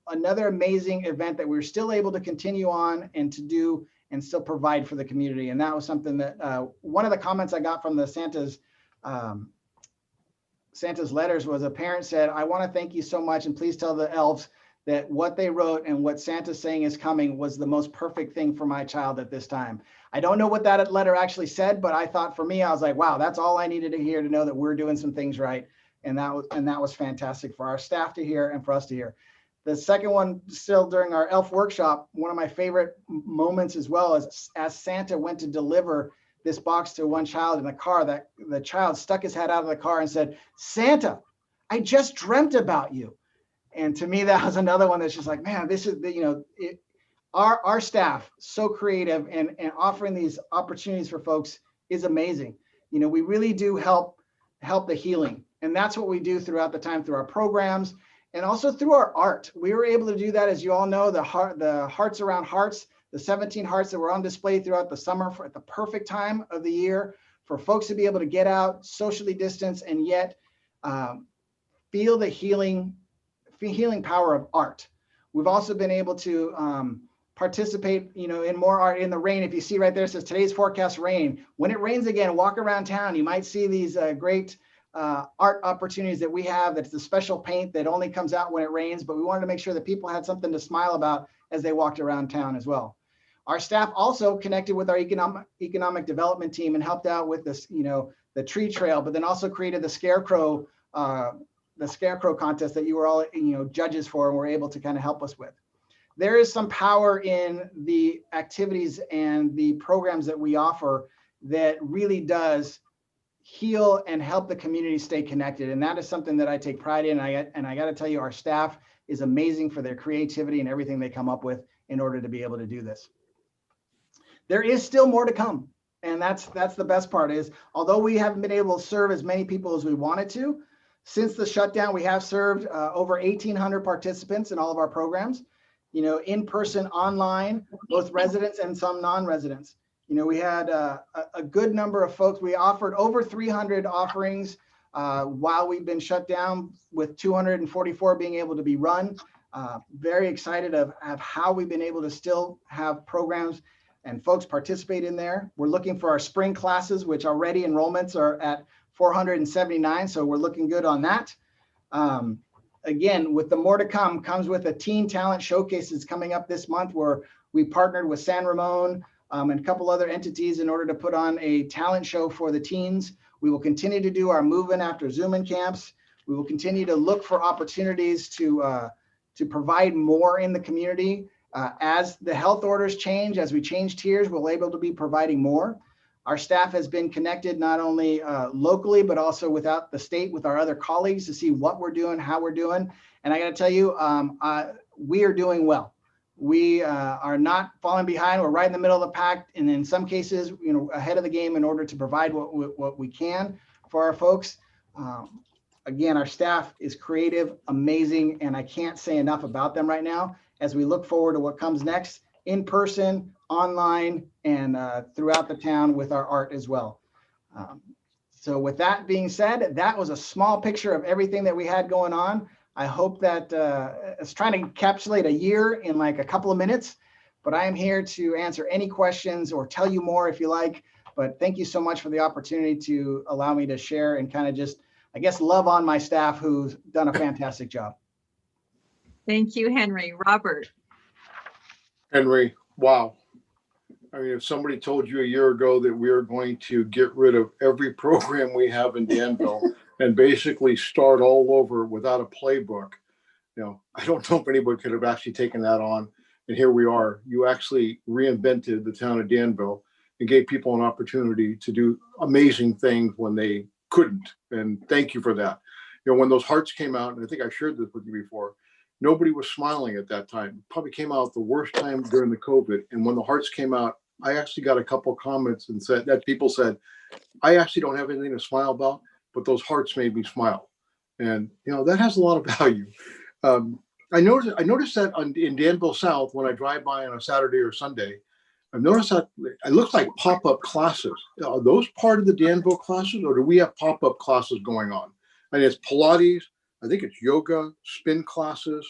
another amazing event that we were still able to continue on and to do and still provide for the community. And that was something that one of the comments I got from the Santa's letters was a parent said, I want to thank you so much, and please tell the elves that what they wrote and what Santa's saying is coming was the most perfect thing for my child at this time. I don't know what that letter actually said, but I thought for me, I was like, wow, that's all I needed to hear to know that we're doing some things right. And that was fantastic for our staff to hear and for us to hear. The second one, still during our elf workshop, one of my favorite moments as well is as Santa went to deliver this box to one child in the car, that the child stuck his head out of the car and said, Santa, I just dreamt about you. And to me, that was another one that's just like, man, this is the, you know, our staff, so creative and offering these opportunities for folks is amazing. You know, we really do help the healing. And that's what we do throughout the time through our programs and also through our art. We were able to do that, as you all know, the Hearts Around Hearts, the 17 hearts that were on display throughout the summer at the perfect time of the year for folks to be able to get out, socially distance, and yet feel the healing power of art. We've also been able to participate, you know, in more art in the rain. If you see right there, it says today's forecast rain. When it rains again, walk around town. You might see these great art opportunities that we have. That's the special paint that only comes out when it rains, but we wanted to make sure that people had something to smile about as they walked around town as well. Our staff also connected with our economic development team and helped out with this, you know, the tree trail, but then also created the scarecrow contest that you were all, you know, judges for and were able to kind of help us with. There is some power in the activities and the programs that we offer that really does heal and help the community stay connected. And that is something that I take pride in. And I got to tell you, our staff is amazing for their creativity and everything they come up with in order to be able to do this. There is still more to come. And that's the best part is, although we haven't been able to serve as many people as we wanted to, since the shutdown, we have served over 1,800 participants in all of our programs, you know, in person, online, both residents and some non-residents. You know, we had a good number of folks. We offered over 300 offerings while we've been shut down, with 244 being able to be run. Very excited of how we've been able to still have programs and folks participate in there. We're looking for our spring classes, which already enrollments are at 479. So we're looking good on that. Again, with the more to come comes with a teen talent showcases coming up this month, where we partnered with San Ramon and a couple other entities in order to put on a talent show for the teens. We will continue to do our move-in after Zoom-in camps. We will continue to look for opportunities to provide more in the community. As the health orders change, as we change tiers, we'll be able to be providing more. Our staff has been connected not only locally, but also without the state with our other colleagues to see what we're doing, how we're doing. And I got to tell you, we are doing well. We are not falling behind. We're right in the middle of the pack, and in some cases, you know, ahead of the game in order to provide what we can for our folks. Again, our staff is creative, amazing, and I can't say enough about them right now as we look forward to what comes next in person, online, and throughout the town with our art as well. So with that being said, that was a small picture of everything that we had going on. I hope that it's trying to encapsulate a year in like a couple of minutes, but I am here to answer any questions or tell you more if you like. But thank you so much for the opportunity to allow me to share and kind of just, I guess, love on my staff who's done a fantastic job. Thank you, Henry. Robert. Henry, wow. I mean, if somebody told you a year ago that we are going to get rid of every program we have in Danville and basically start all over without a playbook, I don't know if anybody could have actually taken that on. And here we are. You actually reinvented the town of Danville and gave people an opportunity to do amazing things when they couldn't. And thank you for that. When those hearts came out, and I think I shared this with you before, nobody was smiling at that time. Probably came out the worst time during the COVID. And when the hearts came out, I actually got a couple of comments and said that people said, I actually don't have anything to smile about, but those hearts made me smile. And, that has a lot of value. I noticed that in Danville South, when I drive by on a Saturday or Sunday, I've noticed that it looks like pop-up classes. Are those part of the Danville classes, or do we have pop-up classes going on? And it's Pilates, I think it's yoga, spin classes.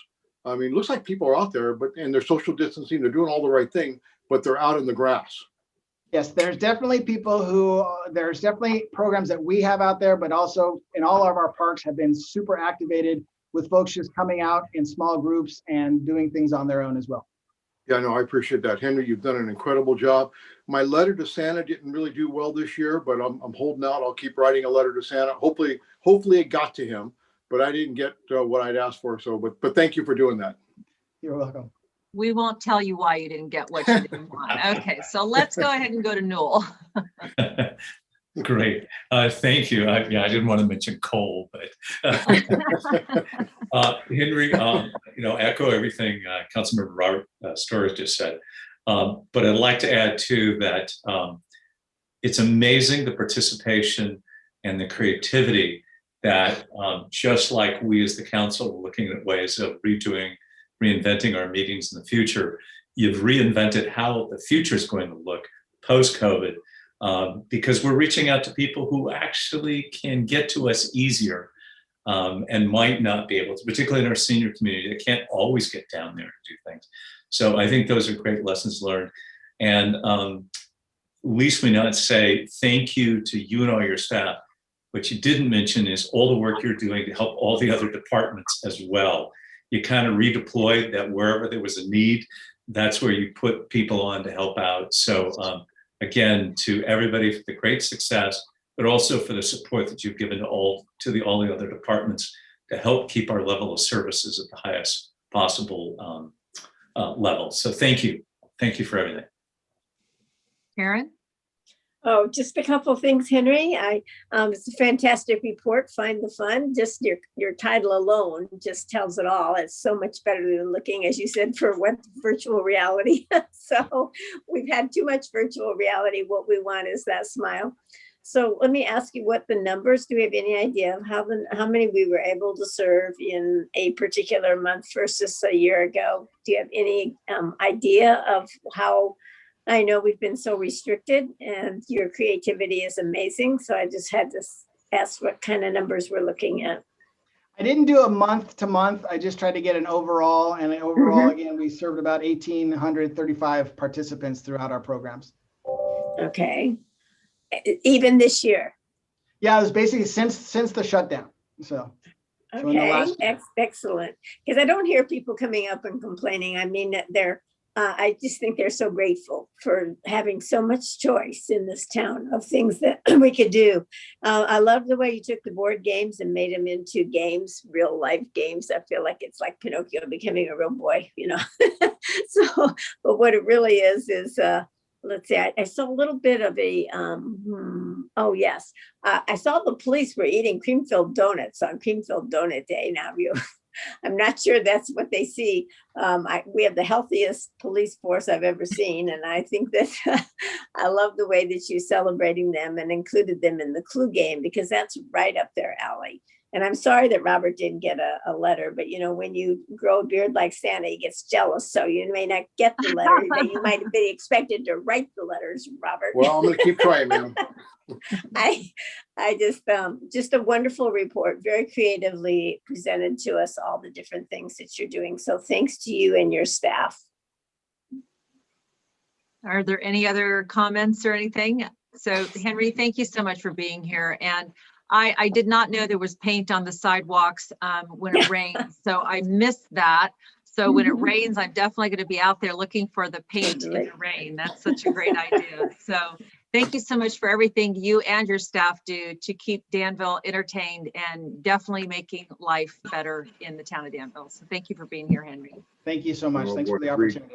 I mean, it looks like people are out there, and they're social distancing, they're doing all the right thing, but they're out in the grass. Yes, there's definitely there's definitely programs that we have out there, but also in all of our parks have been super activated with folks just coming out in small groups and doing things on their own as well. Yeah, no, I appreciate that. Henry, you've done an incredible job. My letter to Santa didn't really do well this year, but I'm holding out. I'll keep writing a letter to Santa. Hopefully it got to him, but I didn't get what I'd asked for. So, but thank you for doing that. You're welcome. We won't tell you why you didn't get what you didn't want. Okay, so let's go ahead and go to Newell. Great. Thank you. I didn't want to mention coal, but Henry, echo everything Councilmember Robert Storrs just said. But I'd like to add too that it's amazing the participation and the creativity that just like we as the council are looking at ways of reinventing our meetings in the future, you've reinvented how the future is going to look post-COVID. Because we're reaching out to people who actually can get to us easier and might not be able to, particularly in our senior community, that can't always get down there and do things. So I think those are great lessons learned. And least we not say thank you to you and all your staff. What you didn't mention is all the work you're doing to help all the other departments as well. You kind of redeployed that wherever there was a need, that's where you put people on to help out. So again, to everybody for the great success, but also for the support that you've given to all the other departments to help keep our level of services at the highest possible level. So thank you. Thank you for everything. Karen? Oh, just a couple of things, Henry. It's a fantastic report. Find the fun. Just your title alone just tells it all. It's so much better than looking, as you said, for virtual reality. So we've had too much virtual reality. What we want is that smile. So let me ask you what the numbers. Do we have any idea of how many we were able to serve in a particular month versus a year ago? Do you have any idea of how? I know we've been so restricted and your creativity is amazing. So I just had to ask what kind of numbers we're looking at. I didn't do a month to month. I just tried to get an overall, and overall, again, we served about 1,835 participants throughout our programs. Okay. Even this year? Yeah, it was basically since the shutdown. So. Okay, excellent. Because I don't hear people coming up and complaining. I mean, I just think they're so grateful for having so much choice in this town of things that we could do. I love the way you took the board games and made them into games, real life games. I feel like it's like Pinocchio becoming a real boy, So, but what it really is let's see, I saw a little bit of a, oh yes. I saw the police were eating cream-filled donuts on cream-filled donut day. Now, I'm not sure that's what they see. We have the healthiest police force I've ever seen. And I think that I love the way that you're celebrating them and included them in the clue game, because that's right up their alley. And I'm sorry that Robert didn't get a letter, but you know, when you grow a beard like Santa, he gets jealous. So you may not get the letter that you might have been expected to write the letters, Robert. Well, I'm going to keep trying, ma'am. I just a wonderful report, very creatively presented to us all the different things that you're doing. So thanks to you and your staff. Are there any other comments or anything? So Henry, thank you so much for being here. And I did not know there was paint on the sidewalks when it rains, so I missed that. So when it rains, I'm definitely going to be out there looking for the paint in the rain. That's such a great idea. So thank you so much for everything you and your staff do to keep Danville entertained and definitely making life better in the town of Danville. So thank you for being here, Henry. Thank you so much. Thanks for the opportunity.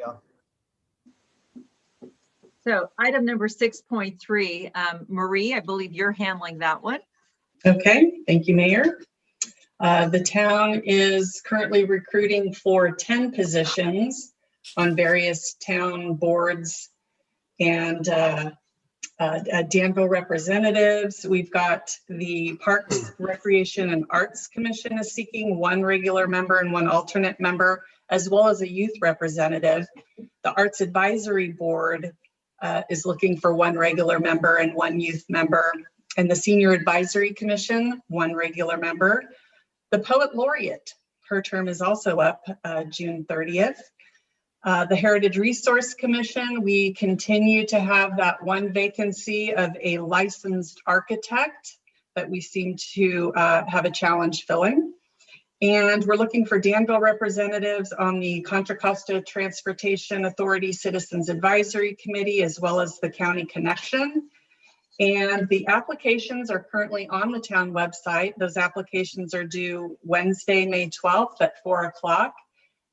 So item number 6.3, Marie, I believe you're handling that one. Okay, thank you, Mayor. The town is currently recruiting for 10 positions on various town boards and Danville representatives. We've got the Parks, Recreation, and Arts Commission is seeking 1 regular member and 1 alternate member, as well as a youth representative. The Arts Advisory Board is looking for 1 regular member and 1 youth member. And the Senior Advisory Commission, 1 regular member. The Poet Laureate, her term is also up June 30th. The Heritage Resource Commission, we continue to have that 1 vacancy of a licensed architect that we seem to have a challenge filling. And we're looking for Danville representatives on the Contra Costa Transportation Authority Citizens Advisory Committee, as well as the County Connection. And the applications are currently on the town website. Those applications are due Wednesday, May 12th at 4 o'clock.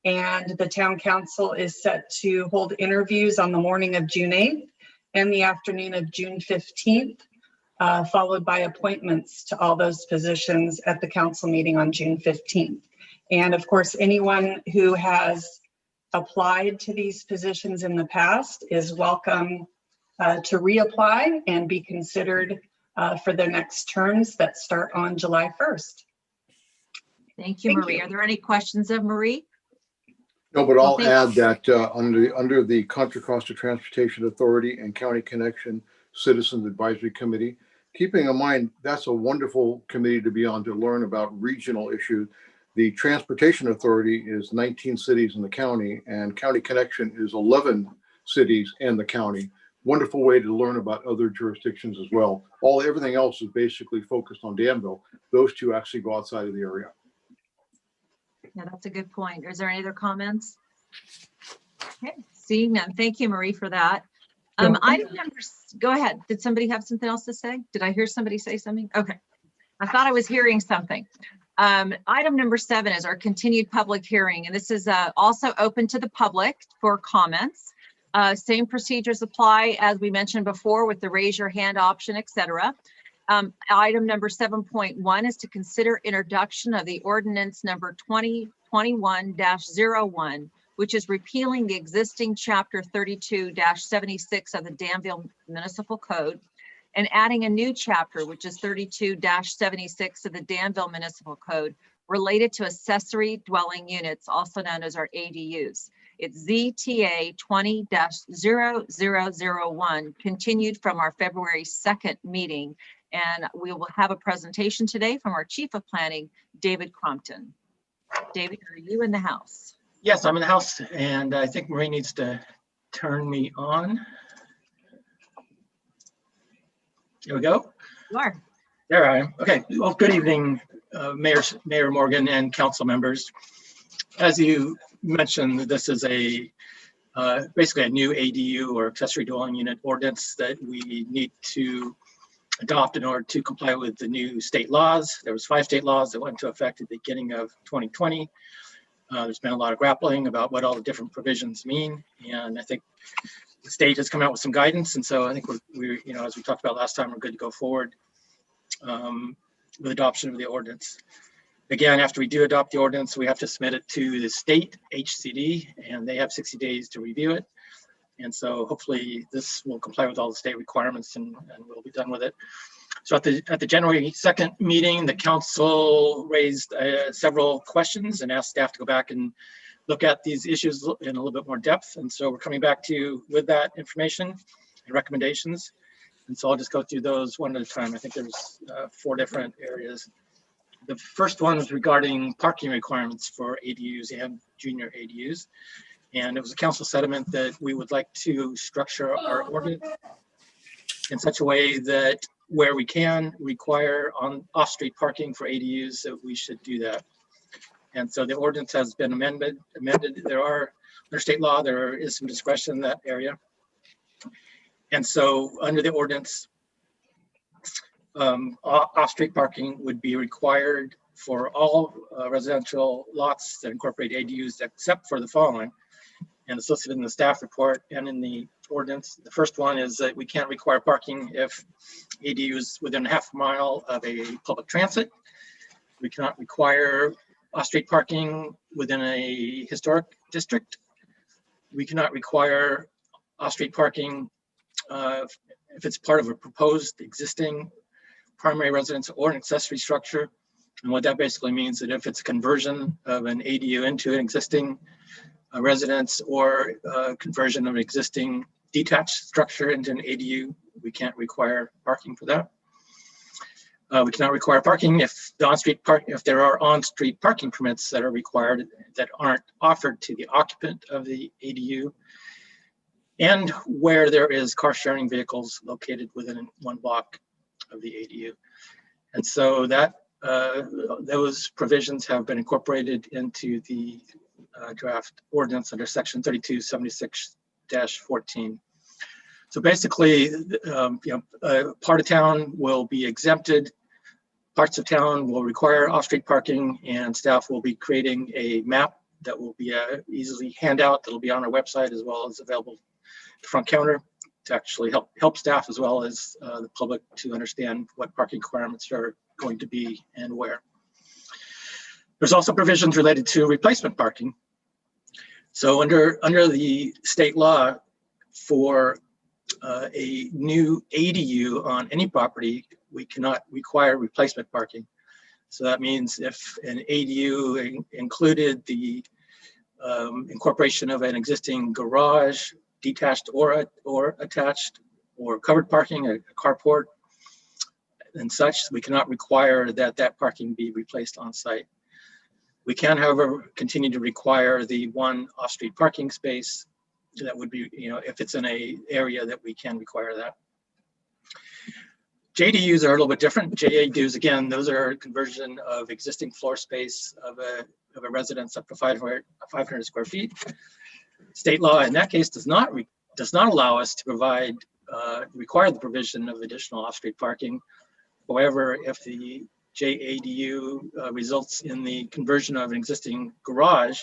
And the town council is set to hold interviews on the morning of June 8th and the afternoon of June 15th, followed by appointments to all those positions at the council meeting on June 15th. And of course, anyone who has applied to these positions in the past is welcome to reapply and be considered for their next terms that start on July 1st. Thank you, Marie. Are there any questions of Marie? No, but I'll add that under the Contra Costa Transportation Authority and County Connection Citizens Advisory Committee, keeping in mind that's a wonderful committee to be on to learn about regional issues. The Transportation Authority is 19 cities in the county, and County Connection is 11 cities in the county. Wonderful way to learn about other jurisdictions as well. Everything else is basically focused on Danville. Those 2 actually go outside of the area. Yeah, that's a good point. Is there any other comments? Okay, seeing none. Thank you, Marie, for that. Item number, go ahead. Did somebody have something else to say? Did I hear somebody say something? Okay, I thought I was hearing something. Item number 7 is our continued public hearing, and this is also open to the public for comments. Same procedures apply as we mentioned before with the raise your hand option, etc. Item number 7.1 is to consider introduction of the ordinance number 2021-01, which is repealing the existing chapter 32-76 of the Danville Municipal Code and adding a new chapter, which is 32-76 of the Danville Municipal Code related to accessory dwelling units, also known as our ADUs. It's ZTA 20-0001, continued from our February 2nd meeting. And we will have a presentation today from our Chief of Planning, David Crompton. David, are you in the house? Yes, I'm in the house, and I think Marie needs to turn me on. Here we go. You are. There I am. Okay. Well, good evening, Mayor Morgan and council members. As you mentioned, this is basically a new ADU or accessory dwelling unit ordinance that we need to adopt in order to comply with the new state laws. There was 5 state laws that went into effect at the beginning of 2020. There's been a lot of grappling about what all the different provisions mean, and I think the state has come out with some guidance, and so I think we're as we talked about last time, we're good to go forward with adoption of the ordinance. Again, after we do adopt the ordinance, we have to submit it to the state HCD, and they have 60 days to review it. And so hopefully this will comply with all the state requirements and we'll be done with it. So at the January 2nd meeting, the council raised several questions and asked staff to go back and look at these issues in a little bit more depth. And so we're coming back to you with that information and recommendations. And so I'll just go through those one at a time. I think there's 4 different areas. The first one is regarding parking requirements for ADUs and junior ADUs. And it was a council sentiment that we would like to structure our ordinance in such a way that where we can require on off-street parking for ADUs, that we should do that. And so the ordinance has been amended. Under state law, there is some discretion in that area. And so under the ordinance, off-street parking would be required for all residential lots that incorporate ADUs except for the following, and it's listed in the staff report and in the ordinance. The first one is that we can't require parking if ADU is within a half mile of a public transit. We cannot require off-street parking within a historic district. We cannot require off-street parking if it's part of a proposed existing primary residence or an accessory structure. And what that basically means that if it's a conversion of an ADU into an existing residence or conversion of an existing detached structure into an ADU, we can't require parking for that. We cannot require parking if there are on-street parking permits that are required that aren't offered to the occupant of the ADU, and where there is car sharing vehicles located within 1 block of the ADU. And so that those provisions have been incorporated into the draft ordinance under section 3276-14. So basically, part of town will be exempted, parts of town will require off-street parking, and staff will be creating a map that will be easily handout that'll be on our website as well as available at the front counter to actually help staff as well as the public to understand what parking requirements are going to be and where. There's also provisions related to replacement parking. So under the state law, for a new ADU on any property, we cannot require replacement parking. So that means if an ADU included the incorporation of an existing garage, detached or attached, or covered parking, a carport, and such, we cannot require that parking be replaced on site. We can, however, continue to require the 1 off-street parking space. That would be, if it's in a area that we can require that. JDUs are a little bit different. JDUs, again, those are a conversion of existing floor space of a residence up to 500 square feet. State law in that case does not allow us to require the provision of additional off-street parking. However, if the JADU results in the conversion of an existing garage,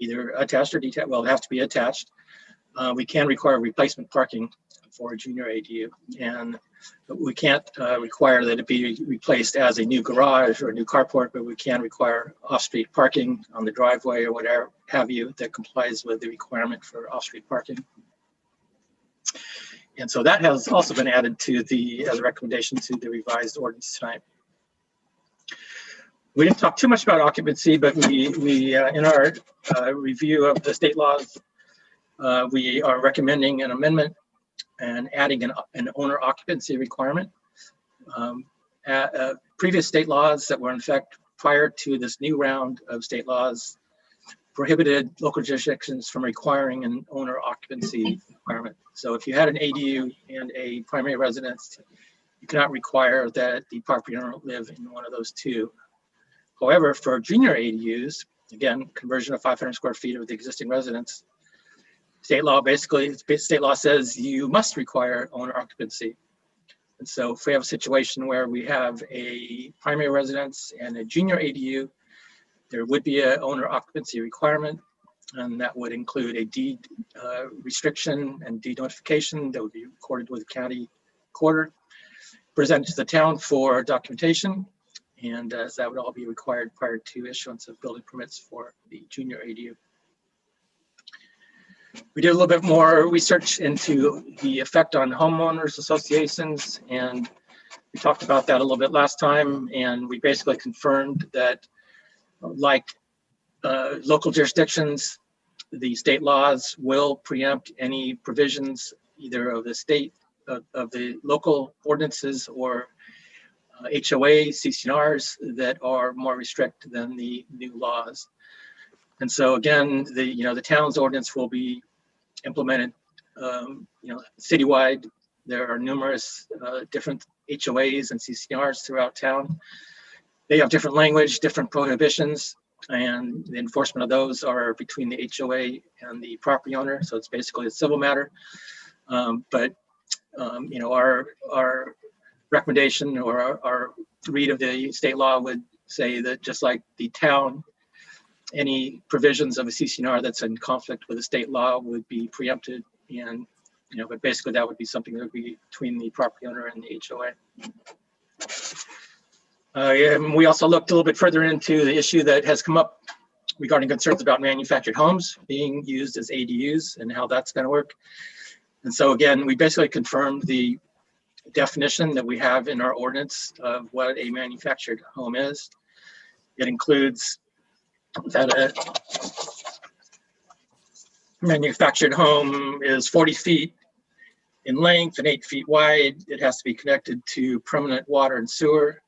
either attached or detached, well, it has to be attached, we can require replacement parking for a junior ADU. And we can't require that it be replaced as a new garage or a new carport, but we can require off-street parking on the driveway or whatever have you that complies with the requirement for off-street parking. And so that has also been added to as a recommendation to the revised ordinance tonight. We didn't talk too much about occupancy, but we in our review of the state laws, we are recommending an amendment and adding an owner occupancy requirement. Previous state laws that were in effect prior to this new round of state laws prohibited local jurisdictions from requiring an owner occupancy requirement. So if you had an ADU and a primary residence, you cannot require that the property owner live in one of those 2. However, for junior ADUs, again, conversion of 500 square feet of the existing residence, state law says you must require owner occupancy. And so if we have a situation where we have a primary residence and a junior ADU, there would be an owner occupancy requirement, and that would include a deed restriction and deed notification that would be recorded with the county recorder, presented to the town for documentation, and that would all be required prior to issuance of building permits for the junior ADU. We did a little bit more research into the effect on homeowners associations, and We talked about that a little bit last time, and we basically confirmed that, like local jurisdictions, the state laws will preempt any provisions either of the state, of the local ordinances or HOA, CCNRs that are more restricted than the new laws. And so again, the town's ordinance will be implemented, citywide. There are numerous different HOAs and CCNRs throughout town. They have different language, different prohibitions, and the enforcement of those are between the HOA and the property owner. So it's basically a civil matter. But our recommendation or our read of the state law would say that just like the town, any provisions of a CCNR that's in conflict with the state law would be preempted, and but basically that would be something that would be between the property owner and the HOA. And we also looked a little bit further into the issue that has come up regarding concerns about manufactured homes being used as ADUs and how that's going to work. And so again, we basically confirmed the definition that we have in our ordinance of what a manufactured home is. It includes that a manufactured home is 40 feet in length and 8 feet wide. It has to be connected to permanent water and sewer.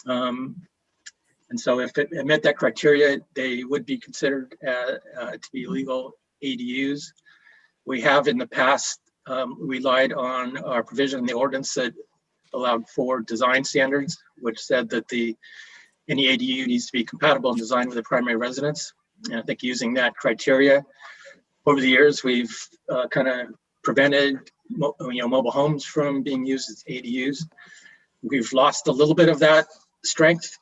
And so if it met that criteria, they would be considered to be legal ADUs. We have in the past relied on our provision in the ordinance that allowed for design standards, which said that any ADU needs to be compatible and designed with the primary residence. And I think using that criteria over the years, we've kind of prevented mobile homes from being used as ADUs. We've lost a little bit of that strength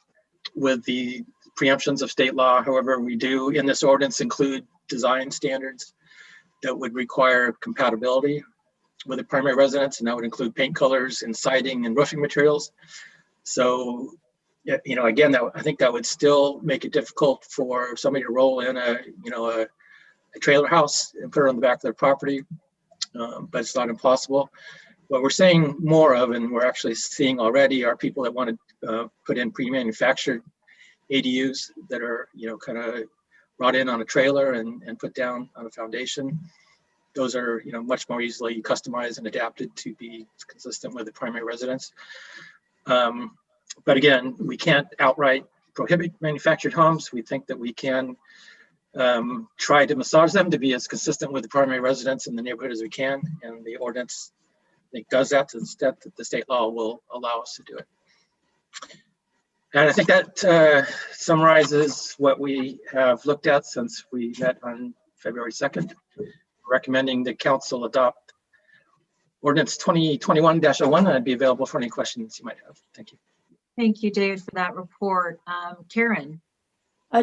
with the preemptions of state law. However, we do in this ordinance include design standards that would require compatibility with the primary residence, and that would include paint colors and siding and roofing materials. So, again, I think that would still make it difficult for somebody to roll in a trailer house and put it on the back of their property, but it's not impossible. What we're seeing more of, and we're actually seeing already, are people that want to put in pre-manufactured ADUs that are, kind of brought in on a trailer and put down on a foundation. Those are, much more easily customized and adapted to be consistent with the primary residence. But again, we can't outright prohibit manufactured homes. We think that we can try to massage them to be as consistent with the primary residence in the neighborhood as we can, and the ordinance, I think, does that to the extent that the state law will allow us to do it. And I think that summarizes what we have looked at since we met on February 2nd, recommending the council adopt ordinance 2021-01. I'd be available for any questions you might have. Thank you. Thank you, David, for that report. Karen.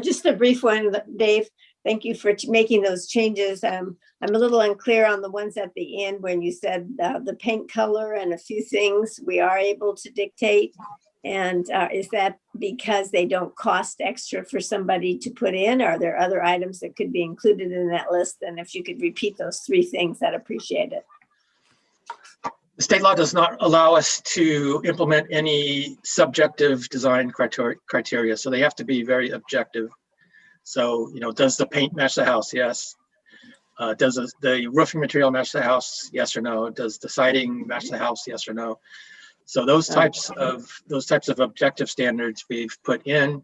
Just a brief one, Dave. Thank you for making those changes. I'm a little unclear on the ones at the end when you said the paint color and a few things we are able to dictate. And is that because they don't cost extra for somebody to put in? Or are there other items that could be included in that list? And if you could repeat those three things, I'd appreciate it. The state law does not allow us to implement any subjective design criteria, so they have to be very objective. So, does the paint match the house? Yes. Does the roofing material match the house? Yes or no. Does the siding match the house? Yes or no. So those types of objective standards we've put in.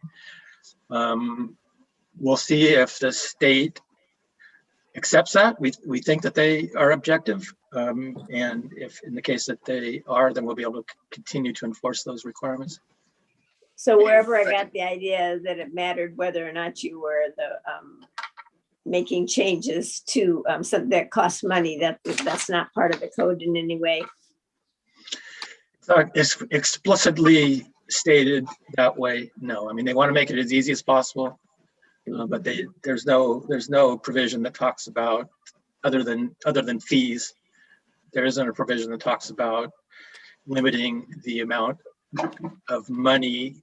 We'll see if the state accepts that. We think that they are objective. And if in the case that they are, then we'll be able to continue to enforce those requirements. So wherever I got the idea that it mattered whether or not you were making changes to something that costs money, that's not part of the code in any way. It's explicitly stated that way. No, I mean, they want to make it as easy as possible, but there's no provision that talks about other than fees. There isn't a provision that talks about limiting the amount of money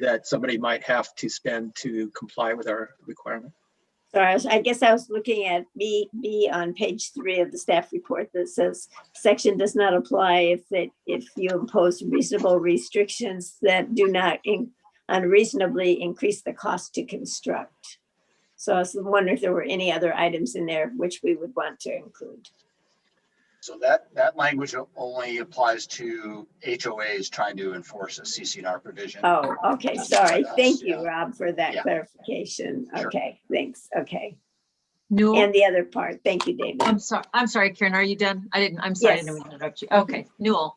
that somebody might have to spend to comply with our requirement. Sorry, I guess I was looking at B on page 3 of the staff report that says section does not apply if you impose reasonable restrictions that do not unreasonably increase the cost to construct. So I was wondering if there were any other items in there which we would want to include. So that language only applies to HOAs trying to enforce a CC&R provision. Oh, okay, sorry. Thank you, Yeah. Rob, for that Yeah. clarification. Sure. Okay, thanks. Okay. Newell? And the other part. Thank you, David. I'm sorry, Karen, are you done? I'm sorry, I Yes. didn't mean to interrupt you. Okay, Newell.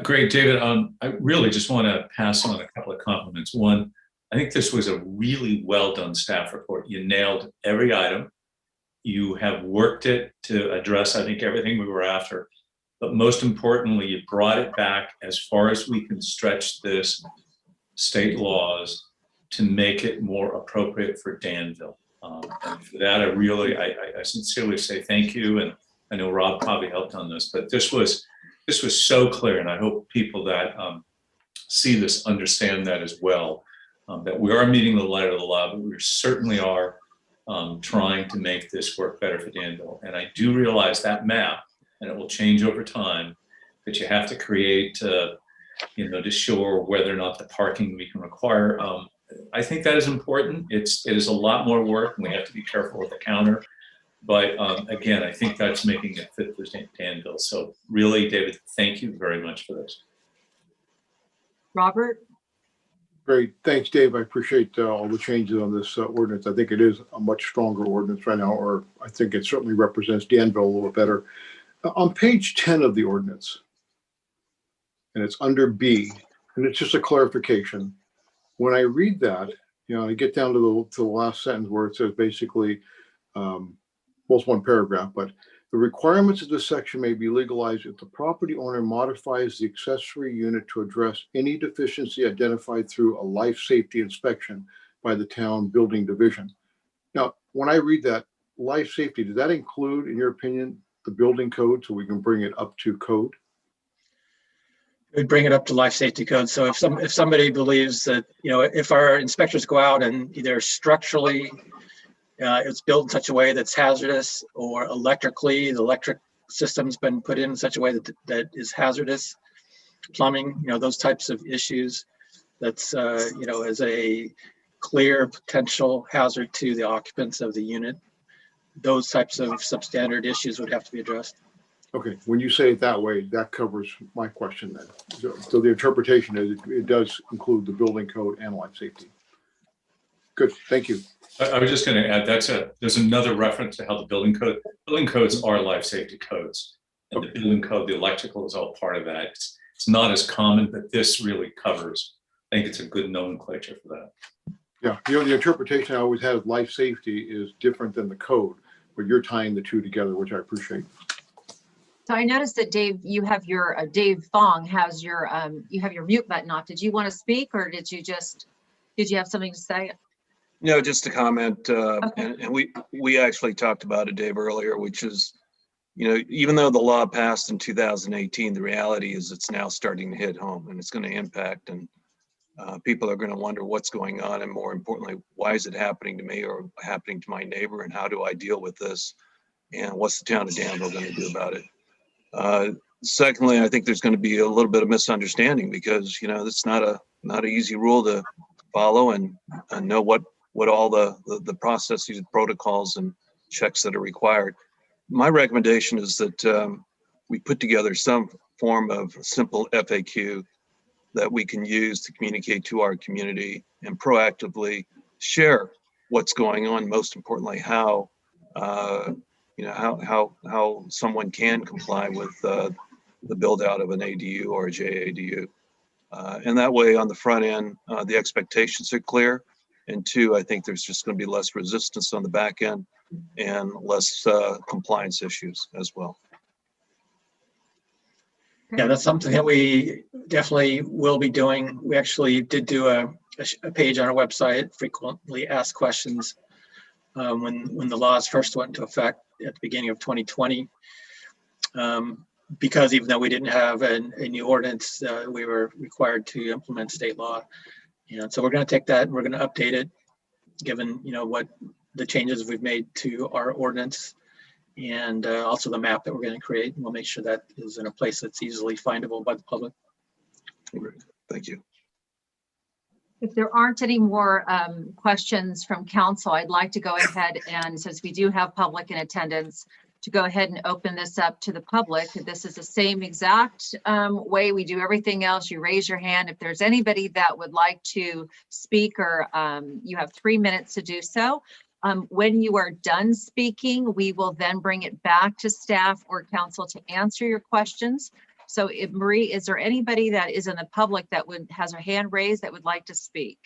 Great, David. I really just want to pass on a couple of compliments. One, I think this was a really well done staff report. You nailed every item. You have worked it to address, I think, everything we were after. But most importantly, you brought it back as far as we can stretch this state laws to make it more appropriate for Danville. And for that, I sincerely say thank you. And I know Rob probably helped on this, but this was so clear. And I hope people that see this understand that as well, that we are meeting the letter of the law, but we certainly are trying to make this work better for Danville. And I do realize that map, and it will change over time, that you have to create, to show whether or not the parking we can require. I think that is important. It is a lot more work, and we have to be careful with the counter. But again, I think that's making it fit for Danville. So really, David, thank you very much for this. Robert? Great. Thanks, Dave. I appreciate all the changes on this ordinance. I think it is a much stronger ordinance right now, or I think it certainly represents Danville a little better. On page 10 of the ordinance, and it's under B, and it's just a clarification. When I read that, I get down to the last sentence where it says basically, well, it's one paragraph, but the requirements of this section may be legalized if the property owner modifies the accessory unit to address any deficiency identified through a life safety inspection by the town building division. Now, when I read that, life safety, does that include, in your opinion, the building code so we can bring it up to code? We'd bring it up to life safety code. So if somebody believes that, if our inspectors go out and either structurally it's built in such a way that's hazardous, or electrically, the electric system's been put in such a way that is hazardous, plumbing, those types of issues, that's, is a clear potential hazard to the occupants of the unit, those types of substandard issues would have to be addressed. Okay, when you say it that way, that covers my question then. So the interpretation is it does include the building code and life safety. Good, thank you. I was just going to add, there's another reference to how the building codes are life safety codes. And the building code, the electrical is all part of that. It's not as common, but this really covers. I think it's a good nomenclature for that. Yeah, the interpretation I always had of life safety is different than the code, but you're tying the two together, which I appreciate. So I noticed that Dave, you have your, Dave Fong has your, you have your mute button off. Did you want to speak, or did you have something to say? No, just a comment. Okay. And we actually talked about it, Dave, earlier, which is, even though the law passed in 2018, the reality is it's now starting to hit home, and it's going to impact, and people are going to wonder what's going on, and more importantly, why is it happening to me or happening to my neighbor, and how do I deal with this, and what's the town of Danville going to do about it? Secondly, I think there's going to be a little bit of misunderstanding, because it's not an easy rule to follow and know what all the processes, protocols, and checks that are required. My recommendation is that we put together some form of simple FAQ that we can use to communicate to our community and proactively share what's going on. Most importantly, how someone can comply with the build out of an ADU or a JADU. And that way, on the front end, the expectations are clear. And two, I think there's just going to be less resistance on the back end and less compliance issues as well. Yeah, that's something that we definitely will be doing. We actually did do a page on our website, frequently asked questions, when the laws first went into effect at the beginning of 2020. Because even though we didn't have a new ordinance, we were required to implement state law. So we're going to take that and we're going to update it, given what the changes we've made to our ordinance and also the map that we're going to create. We'll make sure that is in a place that's easily findable by the public. Great. Thank you. If there aren't any more questions from council, I'd like to go ahead and, since we do have public in attendance, to go ahead and open this up to the public. This is the same exact way we do everything else. You raise your hand. If there's anybody that would like to speak, or you have 3 minutes to do so. When you are done speaking, we will then bring it back to staff or council to answer your questions. So Marie, is there anybody that is in the public that has a hand raised that would like to speak?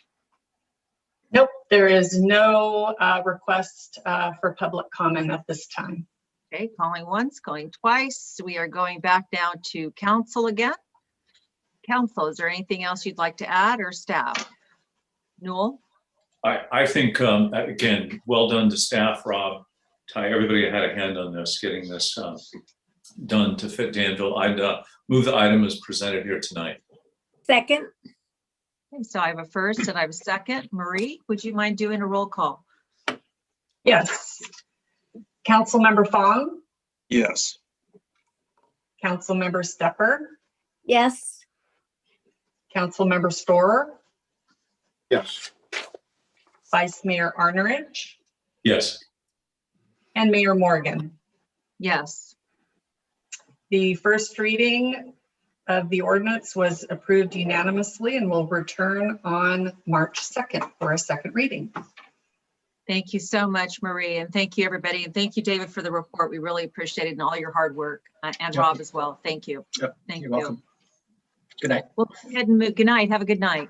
Nope, there is no request for public comment at this time. Okay, calling once, calling twice. We are going back now to council again. Council, is there anything else you'd like to add, or staff? Newell? I think, again, well done to staff, Rob, Ty, everybody that had a hand on this, getting this done to fit Danville. I'd move the item as presented here tonight. Second, Okay, so I have a first and I have a second. Marie, would you mind doing a roll call? Yes. Councilmember Fong, Yes. Councilmember Stepper, yes. Councilmember Storer, Yes. Vice Mayor Arnerich, Yes. and Mayor Morgan. Yes. The first reading of the ordinance was approved unanimously and will return on March 2nd for a second reading. Thank you so much, Marie, and thank you, everybody. And thank you, David, for the report. We really appreciate it and all your hard work, and Yep. Rob as well. Thank you. Yep, Thank you're you. welcome. Good night. We'll go ahead and move. Good night. Have a good night.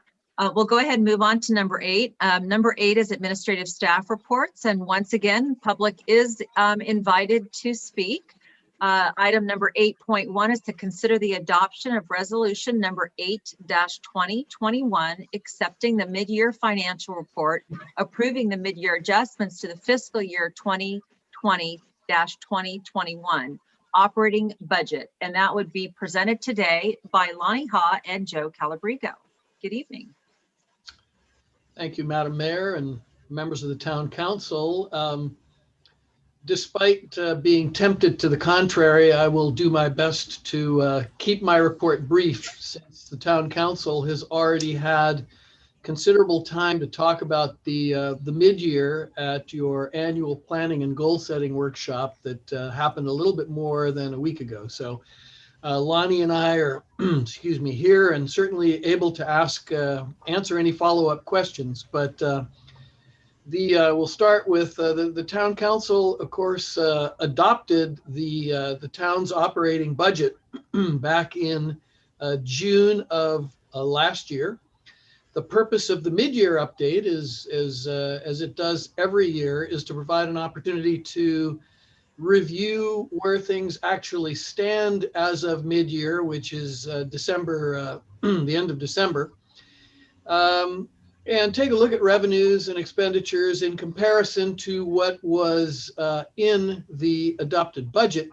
We'll go ahead and move on to number 8. Number 8 is administrative staff reports. And once again, public is invited to speak. Item number 8.1 is to consider the adoption of resolution number 8-2021, accepting the mid-year financial report, approving the mid-year adjustments to the fiscal year 2020-2021 operating budget. And that would be presented today by Lonnie Ha and Joe Calabrigo. Good evening. Thank you, Madam Mayor and members of the Town Council. Despite being tempted to the contrary, I will do my best to keep my report brief, since the Town Council has already had considerable time to talk about the mid-year at your annual planning and goal setting workshop that happened a little bit more than a week ago. So Lonnie and I are, excuse me, here and certainly able to answer any follow-up questions. But we'll start with the Town Council, of course, adopted the town's operating budget back in June of last year. The purpose of the mid-year update is as it does every year, is to provide an opportunity to review where things actually stand as of mid-year, which is December, the end of December, and take a look at revenues and expenditures in comparison to what was in the adopted budget,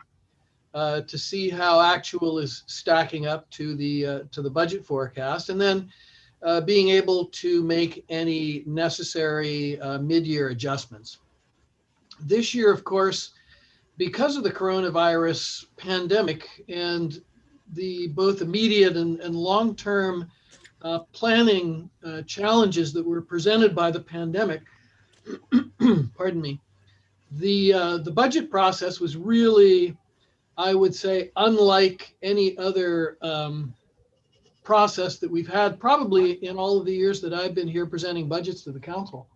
to see how actual is stacking up to the budget forecast, and then being able to make any necessary mid-year adjustments. This year, of course, because of the coronavirus pandemic and the both immediate and long-term planning challenges that were presented by the pandemic, pardon me, the budget process was really, I would say, unlike any other process that we've had probably in all of the years that I've been here presenting budgets to the council.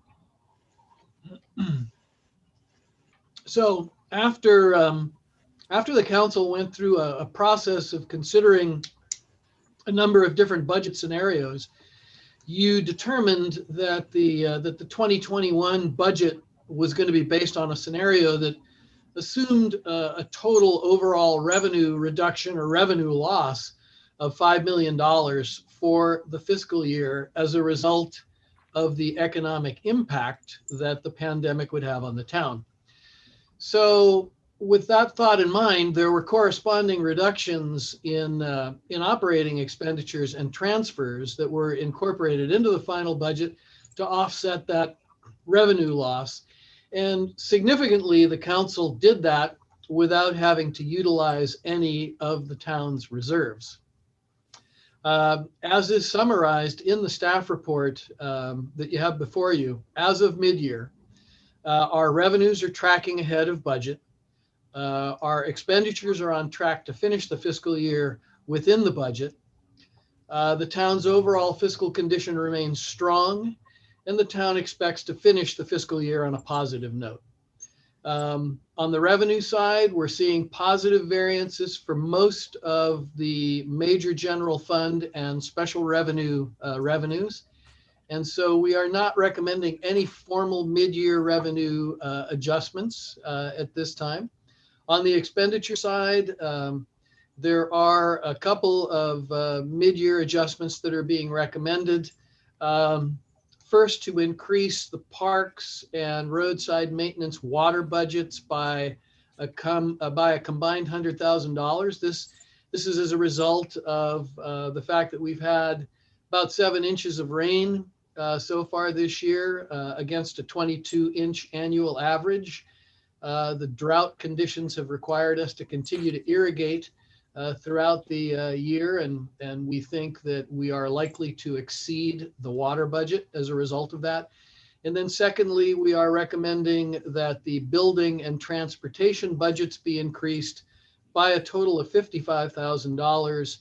So after the council went through a process of considering a number of different budget scenarios, you determined that the 2021 budget was going to be based on a scenario that assumed a total overall revenue reduction or revenue loss of $5 million for the fiscal year as a result of the economic impact that the pandemic would have on the town. So with that thought in mind, there were corresponding reductions in operating expenditures and transfers that were incorporated into the final budget to offset that revenue loss. And significantly, the council did that without having to utilize any of the town's reserves. As is summarized in the staff report that you have before you, as of mid-year, our revenues are tracking ahead of budget. Our expenditures are on track to finish the fiscal year within the budget. The town's overall fiscal condition remains strong, and the town expects to finish the fiscal year on a positive note. On the revenue side, we're seeing positive variances for most of the major general fund and special revenue revenues. And so we are not recommending any formal mid-year revenue adjustments at this time. On the expenditure side, there are a couple of mid-year adjustments that are being recommended. First, to increase the parks and roadside maintenance water budgets by a combined $100,000. This is as a result of the fact that we've had about 7 inches of rain so far this year against a 22-inch annual average. The drought conditions have required us to continue to irrigate throughout the year, and we think that we are likely to exceed the water budget as a result of that. And then secondly, we are recommending that the building and transportation budgets be increased by a total of $55,000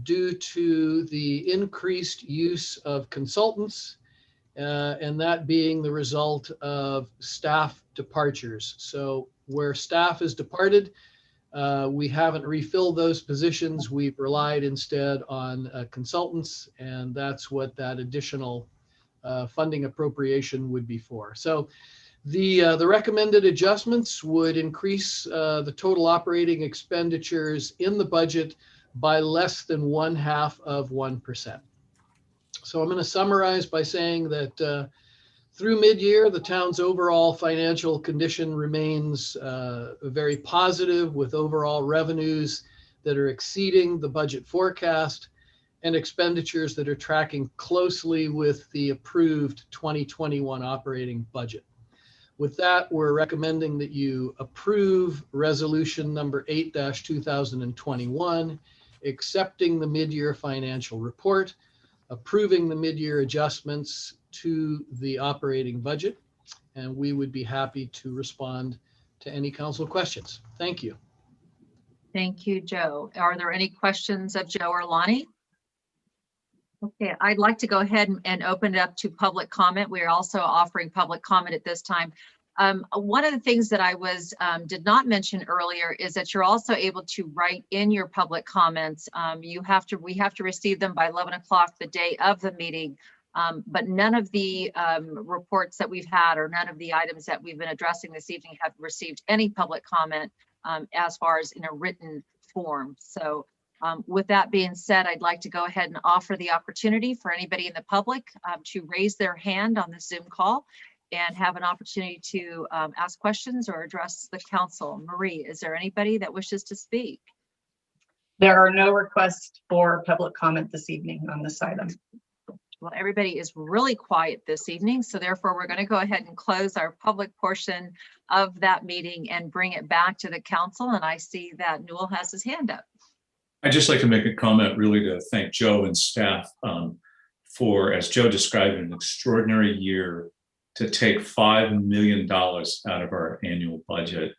due to the increased use of consultants, and that being the result of staff departures. So where staff has departed, we haven't refilled those positions. We've relied instead on consultants, and that's what that additional funding appropriation would be for. So the recommended adjustments would increase the total operating expenditures in the budget by less than 0.5%. So I'm going to summarize by saying that through mid-year, the town's overall financial condition remains very positive, with overall revenues that are exceeding the budget forecast and expenditures that are tracking closely with the approved 2021 operating budget. With that, we're recommending that you approve resolution number 8-2021, accepting the mid-year financial report, approving the mid-year adjustments to the operating budget, and we would be happy to respond to any council questions. Thank you. Thank you, Joe. Are there any questions of Joe or Lonnie? Okay, I'd like to go ahead and open it up to public comment. We are also offering public comment at this time. One of the things that I did not mention earlier is that you're also able to write in your public comments. We have to receive them by 11 o'clock the day of the meeting, but none of the reports that we've had or none of the items that we've been addressing this evening have received any public comment as far as in a written form. So with that being said, I'd like to go ahead and offer the opportunity for anybody in the public to raise their hand on the Zoom call and have an opportunity to ask questions or address the council. Marie, is there anybody that wishes to speak? There are no requests for public comment this evening on this item. Well, everybody is really quiet this evening, so therefore we're going to go ahead and close our public portion of that meeting and bring it back to the council. And I see that Newell has his hand up. I'd just like to make a comment really to thank Joe and staff for, as Joe described, an extraordinary year to take $5 million out of our annual budget.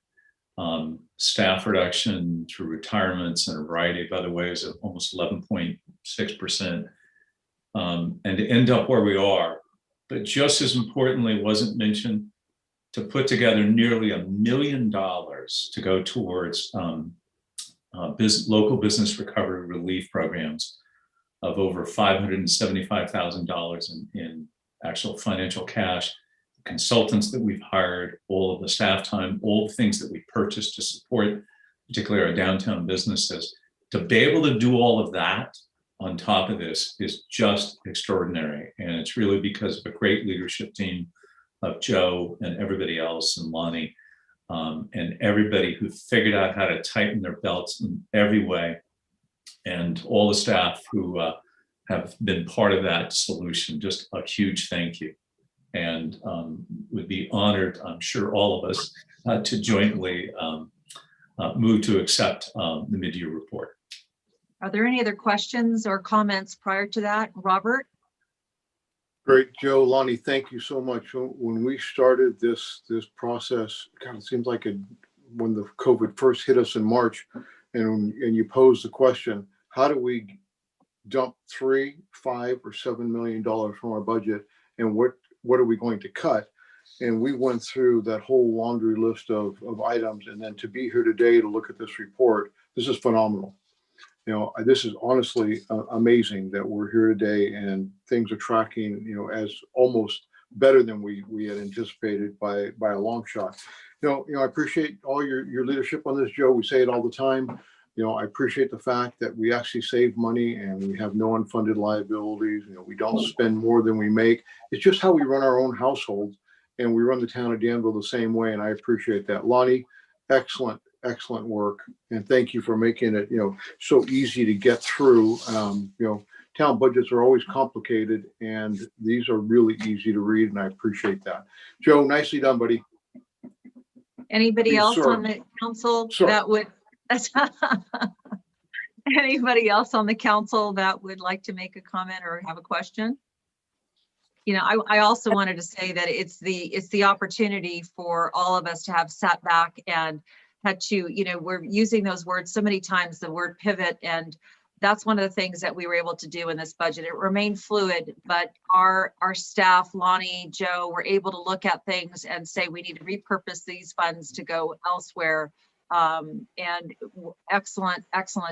Staff reduction through retirements and a variety of other ways of almost 11.6%. And to end up where we are, but just as importantly, wasn't mentioned, to put together nearly $1 million to go towards local business recovery relief programs of over $575,000 in actual financial cash, consultants that we've hired, all of the staff time, all the things that we purchased to support, particularly our downtown businesses. To be able to do all of that on top of this is just extraordinary. And it's really because of a great leadership team of Joe and everybody else, and Lonnie, and everybody who figured out how to tighten their belts in every way, and all the staff who have been part of that solution. Just a huge thank you. and would be honored, I'm sure all of us, to jointly move to accept the mid-year report. Are there any other questions or comments prior to that? Robert? Great, Joe, Lonnie, thank you so much. When we started this process, God, it seems like when the COVID first hit us in March, and you posed the question, how do we dump $3, $5, or $7 million from our budget, and what are we going to cut? And we went through that whole laundry list of items, and then to be here today to look at this report, this is phenomenal. You know, this is honestly amazing that we're here today and things are tracking, you know, as almost better than we had anticipated by a long shot. You know, I appreciate all your leadership on this, Joe. We say it all the time. You know, I appreciate the fact that we actually save money and we have no unfunded liabilities. You know, we don't spend more than we make. It's just how we run our own household, and we run the town of Danville the same way. And I appreciate that. Lonnie, excellent work, and thank you for making it, you know, so easy to get through. You know, town budgets are always complicated, and these are really easy to read, and I appreciate that. Joe, nicely done, buddy. Anybody Please, else sir. on the council Sir. that would? Anybody else on the council that would like to make a comment or have a question? You know, I also wanted to say that it's the opportunity for all of us to have sat back and had to, you know, we're using those words so many times, the word pivot, and that's one of the things that we were able to do in this budget. It remained fluid, but our staff, Lonnie, Joe, were able to look at things and say we need to repurpose these funds to go elsewhere. And excellent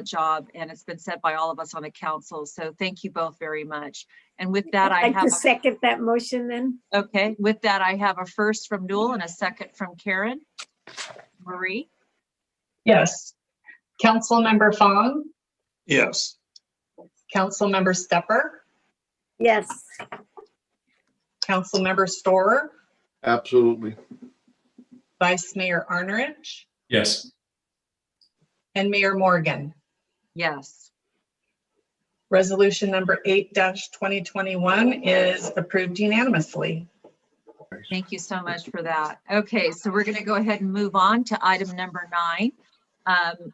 job, and it's been said by all of us on the council. So thank you both very much. And with that, I have to second that motion then. Okay, with that, I have a first from Newell and a second from Karen. Marie? Yes. Councilmember Fong, Yes. Councilmember Stepper, Yes. Councilmember Storer, Absolutely. Vice Mayor Arnerich, Yes. and Mayor Morgan. Yes. Resolution number 8-2021 is approved unanimously. Thank you so much for that. Okay, so we're going to go ahead and move on to item number 9.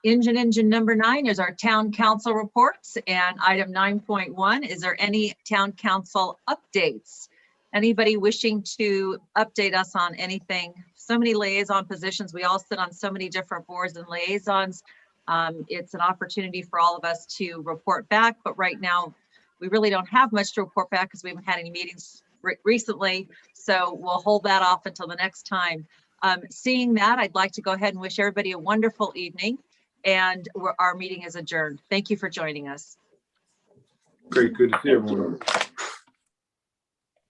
Engine number 9 is our town council reports, and item 9.1 is there any town council updates? Anybody wishing to update us on anything? So many liaison positions. We all sit on so many different boards and liaisons. It's an opportunity for all of us to report back, but right now we really don't have much to report back because we haven't had any meetings recently, so we'll hold that off until the next time. Seeing that, I'd like to go ahead and wish everybody a wonderful evening, and our meeting is adjourned. Thank you for joining us. Great, good to see everyone.